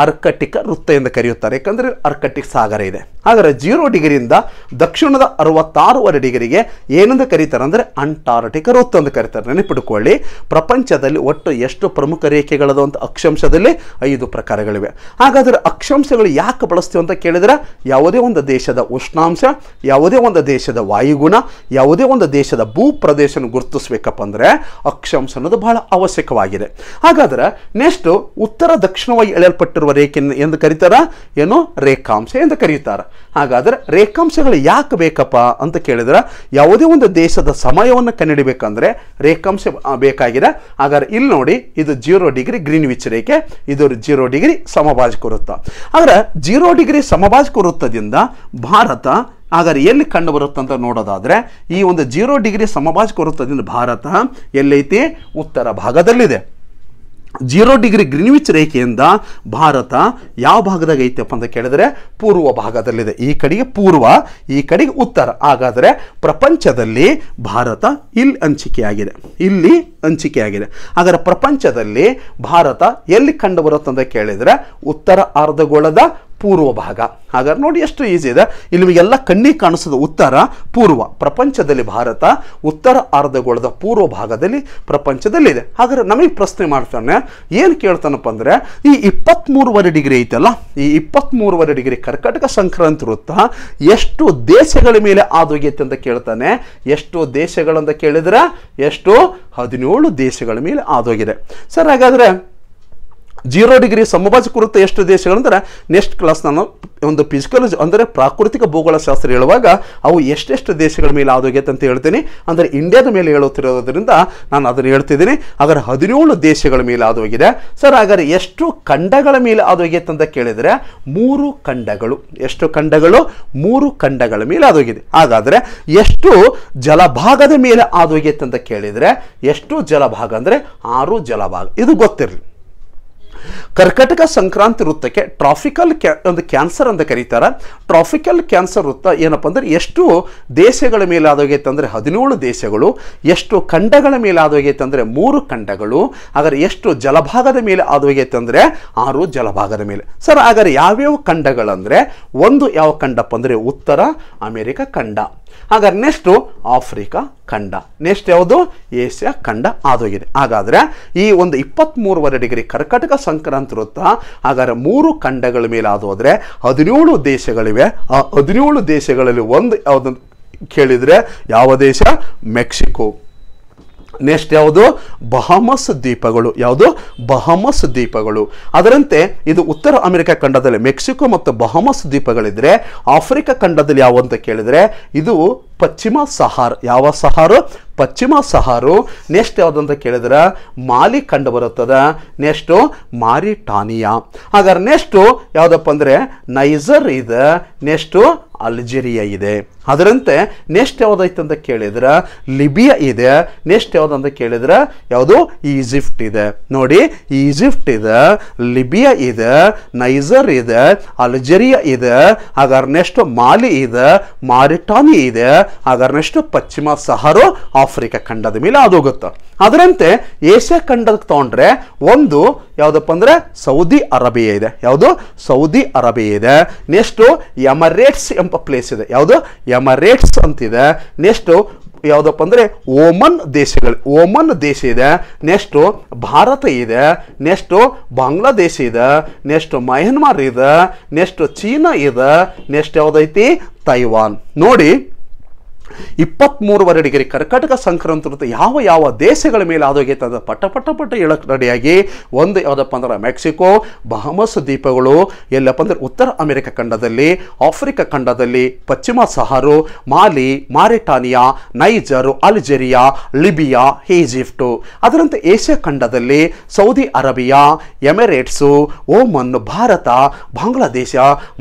ಆರ್ಕಟಿಕ ವೃತ್ತ ಎಂದು ಕರೆಯುತ್ತಾರೆ. ಯಾಕಂದರೆ ಆರ್ಕಟಿಕ್ ಸಾಗರ ಇದೆ. ಹಾಗಾದರೆ 0 ಡಿಗ್ರಿಯಿಂದ ದಕ್ಷಿಣದ 66.5 ಡಿಗ್ರಿಗೆ ಏನೆಂದು ಕರೀತಾರೆ ಅಂದರೆ ಅಂಟಾರ್ಟಿಕ ವೃತ್ತ ಎಂದು ಕರೀತಾರೆ. ನೆನಪಿಟ್ಕೊಳ್ಳಿ, ಪ್ರಪಂಚದಲ್ಲಿ ಒಟ್ಟು ಎಷ್ಟು ಪ್ರಮುಖ ರೇಖೆಗಳದು ಅಂತ ಅಕ್ಷಾಂಶದಲ್ಲಿ 5 ಪ್ರಕಾರಗಳಿವೆ. ಹಾಗಾದರೆ ಅಕ್ಷಾಂಶಗಳು ಯಾಕೆ ಬಳಸ್ತೀವಿ ಅಂತ ಕೇಳಿದರೆ ಯಾವುದೇ ಒಂದು ದೇಶದ ಉಷ್ಣಾಂಶ, ಯಾವುದೇ ಒಂದು ದೇಶದ ವಾಯುಗುಣ, ಯಾವುದೇ ಒಂದು ದೇಶದ ಭೂ ಪ್ರದೇಶನ ಗುರುತಿಸ್ಬೇಕಪ್ಪ ಅಂದರೆ ಅಕ್ಷಾಂಶ ಅನ್ನೋದು ಬಹಳ ಅವಶ್ಯಕವಾಗಿದೆ. ಹಾಗಾದರೆ ನೆಕ್ಸ್ಟ್ ಉತ್ತರ ದಕ್ಷಿಣವಾಗಿ ಎಳೆಯಲ್ಪಟ್ಟಿರುವ ರೇಖೆ ಎಂದು ಕರೀತಾರ, ಏನು ರೇಖಾಂಶ ಎಂದು ಕರೆಯುತ್ತಾರೆ. ಹಾಗಾದರೆ ರೇಖಾಂಶಗಳು ಯಾಕೆ ಬೇಕಪ್ಪ ಅಂತ ಕೇಳಿದ್ರೆ ಯಾವುದೇ ಒಂದು ದೇಶದ ಸಮಯವನ್ನು ಕಂಡುಹಿಡಬೇಕಂದ್ರೆ ರೇಖಾಂಶ ಬೇಕಾಗಿದೆ. ಹಾಗಾದ್ರೆ ಇಲ್ಲಿ ನೋಡಿ ಇದು 0 ಡಿಗ್ರಿ ಗ್ರೀನ್ವಿಚ್ ರೇಖೆ, ಇದು 0 ಡಿಗ್ರಿ ಸಮಭಾಜಕ ವೃತ್ತ. ಹಾಗಾದ್ರೆ 0 ಡಿಗ್ರಿ ಸಮಭಾಜಕ ವೃತ್ತದಿಂದ ಭಾರತ ಹಾಗಾದ್ರೆ ಎಲ್ಲಿ ಕಂಡು ಬರುತ್ತೆ ಅಂತ ನೋಡೋದಾದ್ರೆ ಈ ಒಂದು 0 ಡಿಗ್ರಿ ಸಮಭಾಜಕ ವೃತ್ತದಿಂದ ಭಾರತ ಎಲ್ಲೈತಿ? ಉತ್ತರ ಭಾಗದಲ್ಲಿದೆ. 0 ಡಿಗ್ರಿ ಗ್ರೀನ್ವಿಚ್ ರೇಖೆಯಿಂದ ಭಾರತ ಯಾವ ಭಾಗದಾಗ ಐತಪ್ಪ ಅಂತ ಕೇಳಿದ್ರೆ ಪೂರ್ವ ಭಾಗದಲ್ಲಿದೆ. ಈ ಕಡೆಗೆ ಪೂರ್ವ, ಈ ಕಡೆಗೆ ಉತ್ತರ. ಹಾಗಾದರೆ ಪ್ರಪಂಚದಲ್ಲಿ ಭಾರತ ಇಲ್ಲಿ ಹಂಚಿಕೆಯಾಗಿದೆ, ಇಲ್ಲಿ ಹಂಚಿಕೆಯಾಗಿದೆ. ಹಾಗಾದರೆ ಪ್ರಪಂಚದಲ್ಲಿ ಭಾರತ ಎಲ್ಲಿ ಕಂಡು ಬರುತ್ತೆ ಅಂತ ಕೇಳಿದರೆ ಉತ್ತರ ಅರ್ಧಗೋಳದ ಪೂರ್ವ ಭಾಗ. ಹಾಗಾದ್ರೆ ನೋಡಿ ಎಷ್ಟು ಈಸಿ ಇದೆ. ಇಲ್ಲಿ ನಿಮಗೆಲ್ಲ ಕಣ್ಣಿಗೆ ಕಾಣಿಸೋದು ಉತ್ತರ ಪೂರ್ವ. ಪ್ರಪಂಚದಲ್ಲಿ ಭಾರತ ಉತ್ತರ ಅರ್ಧಗೋಳದ ಪೂರ್ವ ಭಾಗದಲ್ಲಿ ಪ್ರಪಂಚದಲ್ಲಿದೆ. ಹಾಗಾದ್ರೆ ನಮಗೆ ಪ್ರಶ್ನೆ ಮಾಡ್ತಾನೆ, ಏನು ಕೇಳ್ತಾನಪ್ಪ ಅಂದರೆ ಈ 23.5 ಡಿಗ್ರಿ ಐತಲ್ಲ, ಈ 23.5 ಡಿಗ್ರಿ ಕರ್ಕಾಟಕ ಸಂಕ್ರಾಂತಿ ವೃತ್ತ ಎಷ್ಟು ದೇಶಗಳ ಮೇಲೆ ಆದೋಗೈತೆ ಅಂತ ಕೇಳ್ತಾನೆ. ಎಷ್ಟು ದೇಶಗಳಂತ ಕೇಳಿದ್ರೆ ಎಷ್ಟು? 17 ದೇಶಗಳ ಮೇಲೆ ಆದೋಗಿದೆ. ಸರ್ ಹಾಗಾದರೆ 0 ಡಿಗ್ರಿ ಸಮಭಾಜಕ ವೃತ್ತ ಎಷ್ಟು ದೇಶಗಳಂದ್ರೆ ನೆಕ್ಸ್ಟ್ ಕ್ಲಾಸ್ ನಾನು ಒಂದು ಫಿಸಿಕಲ್ ಅಂದರೆ ಪ್ರಾಕೃತಿಕ ಭೂಗೋಳಶಾಸ್ತ್ರ ಹೇಳುವಾಗ ಅವು ಎಷ್ಟೆಷ್ಟು ದೇಶಗಳ ಮೇಲೆ ಆದೋಗೈತೆ ಅಂತ ಹೇಳ್ತೀನಿ. ಅಂದರೆ ಇಂಡಿಯಾದ ಮೇಲೆ ಹೇಳುತ್ತಿರೋದ್ರಿಂದ ನಾನು ಅದನ್ನು ಹೇಳ್ತಿದ್ದೀನಿ. ಹಾಗಾದ್ರೆ 17 ದೇಶಗಳ ಮೇಲೆ ಆದೋಗಿದೆ. ಸರ್ ಹಾಗಾದ್ರೆ ಎಷ್ಟು ಖಂಡಗಳ ಮೇಲೆ ಆದೋಗೈತೆ ಅಂತ ಕೇಳಿದರೆ 3 ಖಂಡಗಳು. ಎಷ್ಟು ಖಂಡಗಳು? 3 ಖಂಡಗಳ ಮೇಲೆ ಆದೋಗಿದೆ. ಹಾಗಾದರೆ ಎಷ್ಟು ಜಲಭಾಗದ ಮೇಲೆ ಆದೋಗೈತೆ ಅಂತ ಕೇಳಿದರೆ ಎಷ್ಟು ಜಲಭಾಗ ಅಂದರೆ 6 ಜಲಭಾಗ. ಇದು ಗೊತ್ತಿರಲಿ. ಕರ್ಕಾಟಕ ಸಂಕ್ರಾಂತಿ ವೃತ್ತಕ್ಕೆ ಟ್ರಾಪಿಕಲ್ ಒಂದು ಕ್ಯಾನ್ಸರ್ ಅಂತ ಕರೀತಾರೆ. ಟ್ರಾಪಿಕಲ್ ಕ್ಯಾನ್ಸರ್ ವೃತ್ತ ಏನಪ್ಪ ಅಂದರೆ ಎಷ್ಟು ದೇಶಗಳ ಮೇಲೆ ಆದೋಗೈತೆ ಅಂದರೆ 17 ದೇಶಗಳು. ಎಷ್ಟು ಖಂಡಗಳ ಮೇಲೆ ಆದೋಗೈತೆ ಅಂದರೆ 3 ಖಂಡಗಳು. ಹಾಗಾದ್ರೆ ಎಷ್ಟು ಜಲಭಾಗದ ಮೇಲೆ ಆದೋಗೈತೆ ಅಂದರೆ 6 ಜಲಭಾಗದ ಮೇಲೆ. ಸರ್ ಹಾಗಾದ್ರೆ ಯಾವ್ಯಾವ ಖಂಡಗಳಂದರೆ ಒಂದು ಯಾವ ಖಂಡಪ್ಪ ಅಂದರೆ ಉತ್ತರ ಅಮೆರಿಕ ಖಂಡ. ಹಾಗಾದ್ರೆ ನೆಕ್ಸ್ಟು ಆಫ್ರಿಕಾ ಖಂಡ. ನೆಕ್ಸ್ಟ್ ಯಾವುದು? ಏಷ್ಯಾ ಖಂಡ ಆದೋಗಿದೆ. ಹಾಗಾದರೆ ಈ ಒಂದು 23.5 ಡಿಗ್ರಿ ಕರ್ಕಾಟಕ ಸಂಕ್ರಾಂತಿ ವೃತ್ತ ಹಾಗಾದರೆ 3 ಖಂಡಗಳ ಮೇಲೆ ಆದೋದ್ರೆ 17 ದೇಶಗಳಿವೆ. ಆ 17 ದೇಶಗಳಲ್ಲಿ ಒಂದು ಯಾವುದಂತ ಕೇಳಿದರೆ ಯಾವ ದೇಶ? ಮೆಕ್ಸಿಕೋ. ನೆಕ್ಸ್ಟ್ ಯಾವುದು? ಬಹಾಮಸ್ ದ್ವೀಪಗಳು. ಯಾವುದು? ಬಹಾಮಸ್ ದ್ವೀಪಗಳು. ಅದರಂತೆ ಇದು ಉತ್ತರ ಅಮೆರಿಕ ಖಂಡದಲ್ಲಿ ಮೆಕ್ಸಿಕೋ ಮತ್ತು ಬಹಾಮಸ್ ದ್ವೀಪಗಳಿದ್ರೆ, ಆಫ್ರಿಕಾ ಖಂಡದಲ್ಲಿ ಯಾವ ಅಂತ ಕೇಳಿದರೆ ಇದು ಪಶ್ಚಿಮ ಸಹಾರ. ಯಾವ ಸಹಾರು? ಪಶ್ಚಿಮ ಸಹಾರು. ನೆಕ್ಸ್ಟ್ ಯಾವುದಂತ ಕೇಳಿದ್ರೆ ಮಾಲಿ ಕಂಡು ಬರುತ್ತದೆ. ನೆಕ್ಸ್ಟು ಮಾರಿಟಾನಿಯಾ. ಹಾಗಾದ್ರೆ ನೆಕ್ಸ್ಟು ಯಾವುದಪ್ಪ ಅಂದರೆ ನೈಜರ್ ಇದೆ. ನೆಕ್ಸ್ಟು ಅಲ್ಜೇರಿಯಾ ಇದೆ. ಅದರಂತೆ ನೆಕ್ಸ್ಟ್ ಯಾವುದೈತೆ ಅಂತ ಕೇಳಿದ್ರೆ ಲಿಬಿಯಾ ಇದೆ. ನೆಕ್ಸ್ಟ್ ಯಾವುದಂತ ಕೇಳಿದ್ರೆ ಯಾವುದು? ಈಜಿಪ್ಟ್ ಇದೆ. ನೋಡಿ, ಈಜಿಪ್ಟ್ ಇದೆ, ಲಿಬಿಯಾ ಇದೆ, ನೈಜರ್ ಇದೆ, ಅಲ್ಜೇರಿಯಾ ಇದೆ. ಹಾಗಾದ್ರೆ ನೆಕ್ಸ್ಟ್ ಮಾಲಿ ಇದೆ, ಮಾರಿಟಾನಿ ಇದೆ. ಹಾಗಾದ್ರೆ ನೆಕ್ಸ್ಟ್ ಪಶ್ಚಿಮ ಸಹಾರು ಆಫ್ರಿಕಾ ಖಂಡದ ಮೇಲೆ ಆದೋಗುತ್ತೆ. ಅದರಂತೆ ಏಷ್ಯಾ ಖಂಡಕ್ಕೆ ತಗೊಂಡ್ರೆ ಒಂದು ಯಾವುದಪ್ಪ ಅಂದರೆ ಸೌದಿ ಅರೇಬಿಯಾ ಇದೆ. ಯಾವುದು? ಸೌದಿ ಅರೇಬಿಯಾ ಇದೆ. ನೆಕ್ಸ್ಟು ಎಮರೇಟ್ಸ್ ಎಂಬ ಪ್ಲೇಸ್ ಇದೆ. ಯಾವುದು? ಎಮರೇಟ್ಸ್ ಅಂತಿದೆ. ನೆಕ್ಸ್ಟು ಯಾವುದಪ್ಪ ಅಂದರೆ ಓಮನ್ ದೇಶಗಳು, ಓಮನ್ ದೇಶ ಇದೆ. ನೆಕ್ಸ್ಟು ಭಾರತ ಇದೆ. ನೆಕ್ಸ್ಟು ಬಾಂಗ್ಲಾದೇಶ ಇದೆ. ನೆಕ್ಸ್ಟ್ ಮಯನ್ಮಾರ್ ಇದೆ. ನೆಕ್ಸ್ಟ್ ಚೀನಾ ಇದೆ. ನೆಕ್ಸ್ಟ್ ಯಾವುದೈತಿ? ತೈವಾನ್. ನೋಡಿ, 23.5 ಡಿಗ್ರಿ ಕರ್ಕಾಟಕ ಸಂಕ್ರಾಂತಿ ವೃತ್ತ ಯಾವ ಯಾವ ದೇಶಗಳ ಮೇಲೆ ಆದೋಗೈತೆ ಅಂತ ಪಟ್ಟ ಹೇಳಕ್ಕೆ ರೆಡಿಯಾಗಿ ಒಂದು ಯಾವುದಪ್ಪ ಅಂದ್ರೆ ಮೆಕ್ಸಿಕೋ, ಬಹಾಮಸ್ ದ್ವೀಪಗಳು, ಎಲ್ಲಪ್ಪ ಅಂದ್ರೆ ಉತ್ತರ ಅಮೆರಿಕ ಖಂಡದಲ್ಲಿ, ಆಫ್ರಿಕಾ ಖಂಡದಲ್ಲಿ, ಪಶ್ಚಿಮ ಸಹಾರು, Mali, Mauritania, Niger, Algeria, Libya, Egypt. ಅದರಂತೆ ಏಷ್ಯಾ ಖಂಡದಲ್ಲಿ Saudi Arabia, Emirates, Oman, Bharat, Bangladesh,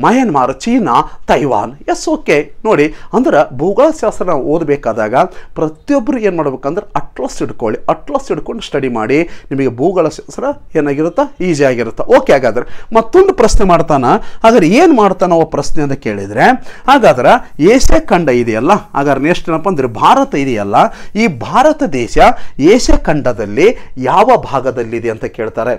Myanmar, China, Taiwan. Yes, okay. ನೋಡಿ, ಅಂದ್ರೆ ಭೂಗೋಳಶಾಸ್ತ್ರ ನಾವು ಓದಬೇಕಾದಾಗ ಪ್ರತಿಯೊಬ್ಬರು ಏನು ಮಾಡ್ಬೇಕಂದ್ರೆ ಅಟ್ಲಸ್ ಹಿಡ್ಕೊಳ್ಳಿ. ಅಟ್ಲಸ್ ಹಿಡ್ಕೊಂಡು ಸ್ಟಡಿ ಮಾಡಿ. ನಿಮಗೆ ಭೂಗೋಳಶಾಸ್ತ್ರ ಏನಾಗಿರುತ್ತಾ? ಈಸಿ ಆಗಿರುತ್ತಾ? ಓಕೆ. ಹಾಗಾದ್ರೆ ಮತ್ತೊಂದು ಪ್ರಶ್ನೆ ಮಾಡ್ತಾನ. ಹಾಗಾದ್ರೆ ಏನು ಮಾಡ್ತಾನ ಪ್ರಶ್ನೆ ಅಂತ ಕೇಳಿದರೆ, ಹಾಗಾದ್ರೆ ಏಷ್ಯಾ ಖಂಡ ಇದೆಯಲ್ಲ, ಹಾಗಾದ್ರೆ ನೆಕ್ಸ್ಟ್ ಏನಪ್ಪ ಅಂದ್ರೆ ಭಾರತ ಇದೆಯಲ್ಲ, ಈ ಭಾರತ ದೇಶ ಏಷ್ಯಾ ಖಂಡದಲ್ಲಿ ಯಾವ ಭಾಗದಲ್ಲಿದೆ ಅಂತ ಕೇಳ್ತಾರೆ.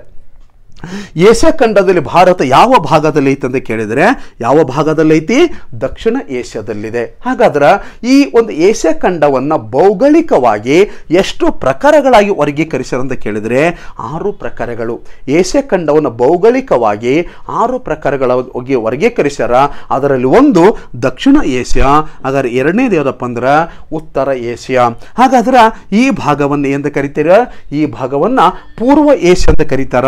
ಏಷ್ಯಾ ಖಂಡದಲ್ಲಿ ಭಾರತ ಯಾವ ಭಾಗದಲ್ಲಿ ಐತೆ ಅಂತ ಕೇಳಿದರೆ ಯಾವ ಭಾಗದಲ್ಲಿ ಐತಿ? ದಕ್ಷಿಣ ಏಷ್ಯಾದಲ್ಲಿದೆ. ಹಾಗಾದ್ರೆ ಈ ಒಂದು ಏಷ್ಯಾ ಖಂಡವನ್ನು ಭೌಗೋಳಿಕವಾಗಿ ಎಷ್ಟು ಪ್ರಕಾರಗಳಾಗಿ ವರ್ಗೀಕರಿಸ್ಯಾರ ಅಂತ ಕೇಳಿದರೆ 6 ಪ್ರಕಾರಗಳು. ಏಷ್ಯಾ ಖಂಡವನ್ನು ಭೌಗೋಳಿಕವಾಗಿ 6 ಪ್ರಕಾರಗಳಾಗಿ ವರ್ಗೀಕರಿಸ್ಯಾರ. ಅದರಲ್ಲಿ ಒಂದು ದಕ್ಷಿಣ ಏಷ್ಯಾ. ಹಾಗಾದ್ರೆ ಎರಡನೇದು ಯಾವುದಪ್ಪ ಅಂದ್ರೆ ಉತ್ತರ ಏಷ್ಯಾ. ಹಾಗಾದ್ರೆ ಈ ಭಾಗವನ್ನು ಎಂತ ಕರಿತೀರ? ಈ ಭಾಗವನ್ನು ಪೂರ್ವ ಏಷ್ಯಾ ಅಂತ ಕರೀತಾರ.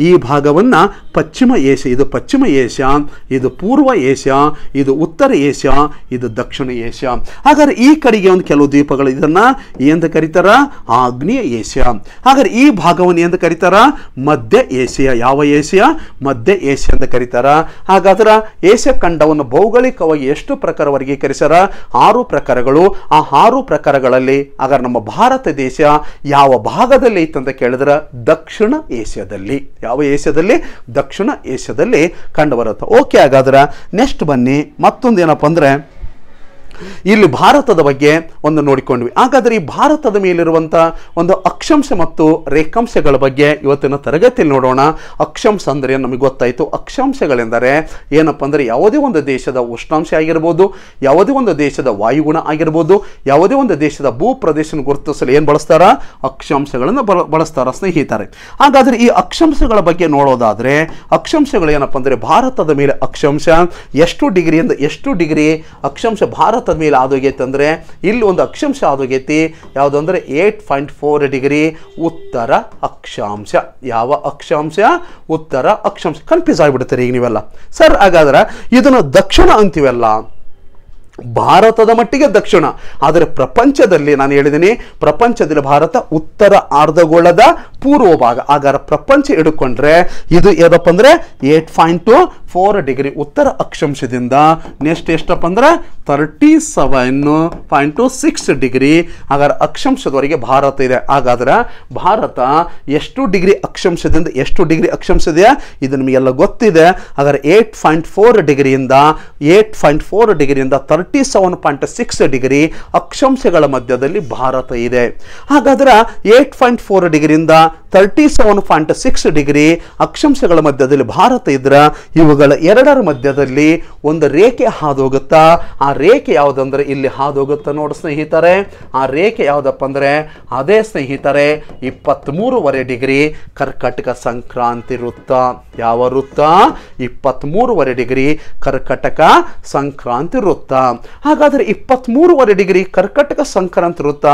ಈ ಭಾಗವನ್ನು ಪಶ್ಚಿಮ ಏಷ್ಯಾ, ಇದು ಪಶ್ಚಿಮ ಏಷ್ಯಾ, ಇದು ಪೂರ್ವ ಏಷ್ಯಾ, ಇದು ಉತ್ತರ ಏಷ್ಯಾ, ಇದು ದಕ್ಷಿಣ ಏಷ್ಯಾ. ಹಾಗಾದ್ರೆ ಈ ಕಡೆಗೆ ಒಂದು ಕೆಲವು ದ್ವೀಪಗಳು, ಇದನ್ನ ಏನಂತ ಕರೀತಾರ? ಆಗ್ನೇಯ ಏಷ್ಯಾ. ಹಾಗಾದ್ರೆ ಈ ಭಾಗವನ್ನು ಏನಂತ ಕರೀತಾರ? ಮಧ್ಯ ಏಷ್ಯಾ. ಯಾವ ಏಷ್ಯಾ? ಮಧ್ಯ ಏಷ್ಯಾ ಅಂತ ಕರೀತಾರ. ಹಾಗಾದ್ರೆ ಏಷ್ಯಾ ಖಂಡವನ್ನು ಭೌಗೋಳಿಕವಾಗಿ ಎಷ್ಟು ಪ್ರಕಾರ ವರ್ಗೀಕರಿಸಾರ? 6 ಪ್ರಕಾರಗಳು. ಆ 6 ಪ್ರಕಾರಗಳಲ್ಲಿ ಹಾಗಾದ್ರೆ ನಮ್ಮ ಭಾರತ ದೇಶ ಯಾವ ಭಾಗದಲ್ಲಿ ಐತಂತ ಕೇಳಿದ್ರೆ ದಕ್ಷಿಣ ಏಷ್ಯಾದಲ್ಲಿ. ಯಾವ ಏಷ್ಯಾದಲ್ಲಿ? ದಕ್ಷಿಣ ಏಷ್ಯಾದಲ್ಲಿ ಕಂಡು ಬರುತ್ತೆ. ಓಕೆ, ಹಾಗಾದ್ರೆ ನೆಕ್ಸ್ಟ್ ಬನ್ನಿ. ಮತ್ತೊಂದು ಏನಪ್ಪ ಅಂದ್ರೆ ಇಲ್ಲಿ ಭಾರತದ ಬಗ್ಗೆ ಒಂದು ನೋಡಿಕೊಂಡ್ವಿ. ಹಾಗಾದ್ರೆ ಈ ಭಾರತದ ಮೇಲಿರುವಂಥ ಒಂದು ಅಕ್ಷಾಂಶ ಮತ್ತು ರೇಖಾಂಶಗಳ ಬಗ್ಗೆ ಇವತ್ತಿನ ತರಗತಿಯಲ್ಲಿ ನೋಡೋಣ. ಅಕ್ಷಾಂಶ ಅಂದರೆ ನಮಗೆ ಗೊತ್ತಾಯಿತು. ಅಕ್ಷಾಂಶಗಳೆಂದರೆ ಏನಪ್ಪ ಅಂದರೆ ಯಾವುದೇ ಒಂದು ದೇಶದ ಉಷ್ಣಾಂಶ ಆಗಿರ್ಬೋದು, ಯಾವುದೇ ಒಂದು ದೇಶದ ವಾಯುಗುಣ ಆಗಿರ್ಬೋದು, ಯಾವುದೇ ಒಂದು ದೇಶದ ಭೂ ಪ್ರದೇಶ ಗುರುತಿಸಲು ಏನು ಬಳಸ್ತಾರ? ಅಕ್ಷಾಂಶಗಳನ್ನು ಬಳಸ್ತಾರ ಸ್ನೇಹಿತರೆ. ಹಾಗಾದರೆ ಈ ಅಕ್ಷಾಂಶಗಳ ಬಗ್ಗೆ ನೋಡೋದಾದರೆ ಅಕ್ಷಾಂಶಗಳು ಏನಪ್ಪ ಅಂದರೆ ಭಾರತದ ಮೇಲೆ ಅಕ್ಷಾಂಶ ಎಷ್ಟು ಡಿಗ್ರಿಯಿಂದ ಎಷ್ಟು ಡಿಗ್ರಿ ಅಕ್ಷಾಂಶ ಭಾರತ ಮೇಲೆ ಆದೋಗೈತೆ ಅಂದರೆ ಇಲ್ಲಿ ಒಂದು ಅಕ್ಷಾಂಶ ಆದೋಗೈತಿ. ಯಾವುದು ಅಂದರೆ 8.4 ಡಿಗ್ರಿ ಉತ್ತರ ಅಕ್ಷಾಂಶ. ಯಾವ ಅಕ್ಷಾಂಶ? ಉತ್ತರ ಅಕ್ಷಾಂಶ. ಕನ್ಫ್ಯೂಸ್ ಆಗಿಬಿಡ್ತಾರೆ ಈಗ ನೀವೆಲ್ಲ. ಸರ್ ಹಾಗಾದ್ರೆ ಇದನ್ನು ದಕ್ಷಿಣ ಅಂತೀವಲ್ಲ, ಭಾರತದ ಮಟ್ಟಿಗೆ ದಕ್ಷಿಣ, ಆದರೆ ಪ್ರಪಂಚದಲ್ಲಿ ನಾನು ಹೇಳಿದ್ದೀನಿ ಪ್ರಪಂಚದಲ್ಲಿ ಭಾರತ ಉತ್ತರ ಅರ್ಧಗೋಳದ ಪೂರ್ವ ಭಾಗ. ಹಾಗಾದ್ರೆ ಪ್ರಪಂಚ ಹಿಡ್ಕೊಂಡ್ರೆ ಇದು ಏನಪ್ಪ ಅಂದರೆ 8.4 ಡಿಗ್ರಿ ಉತ್ತರ ಅಕ್ಷಾಂಶದಿಂದ ನೆಕ್ಸ್ಟ್ ಎಷ್ಟಪ್ಪ ಅಂದ್ರೆ 37.6 ಡಿಗ್ರಿ ಹಾಗಾದ್ರೆ ಅಕ್ಷಾಂಶದವರೆಗೆ ಭಾರತ ಇದೆ. ಹಾಗಾದ್ರೆ ಭಾರತ ಎಷ್ಟು ಡಿಗ್ರಿ ಅಕ್ಷಾಂಶದಿಂದ ಎಷ್ಟು ಡಿಗ್ರಿ ಅಕ್ಷಾಂಶ ಇದೆ ಇದು ನಿಮಗೆಲ್ಲ ಗೊತ್ತಿದೆ. ಹಾಗಾದ್ರೆ 8.4 ಡಿಗ್ರಿಯಿಂದ 37.6 ಡಿಗ್ರಿ ಅಕ್ಷಾಂಶಗಳ ಮಧ್ಯದಲ್ಲಿ ಭಾರತ ಇದೆ. ಹಾಗಾದ್ರೆ 8.4 ಡಿಗ್ರಿಯಿಂದ 37.6 ಡಿಗ್ರಿ ಅಕ್ಷಾಂಶಗಳ ಮಧ್ಯದಲ್ಲಿ ಭಾರತ ಇದ್ರೆ ಇವುಗಳ ಎರಡರ ಮಧ್ಯದಲ್ಲಿ ಒಂದು ರೇಖೆ ಹಾದೋಗುತ್ತಾ. ಆ ರೇಖೆ ಯಾವುದಂದ್ರೆ ಇಲ್ಲಿ ಹಾದೋಗುತ್ತಾ ನೋಡಿ ಸ್ನೇಹಿತರೆ. ಆ ರೇಖೆ ಯಾವುದಪ್ಪ ಅಂದ್ರೆ ಅದೇ ಸ್ನೇಹಿತರೆ 23.5 ಡಿಗ್ರಿ ಕರ್ಕಟಕ ಸಂಕ್ರಾಂತಿ ವೃತ್ತ. ಯಾವ ವೃತ್ತ? 23.5 ಡಿಗ್ರಿ ಕರ್ಕಟಕ ಸಂಕ್ರಾಂತಿ ವೃತ್ತ. ಹಾಗಾದ್ರೆ 23.5 ಡಿಗ್ರಿ ಕರ್ಕಟಕ ಸಂಕ್ರಾಂತಿ ವೃತ್ತ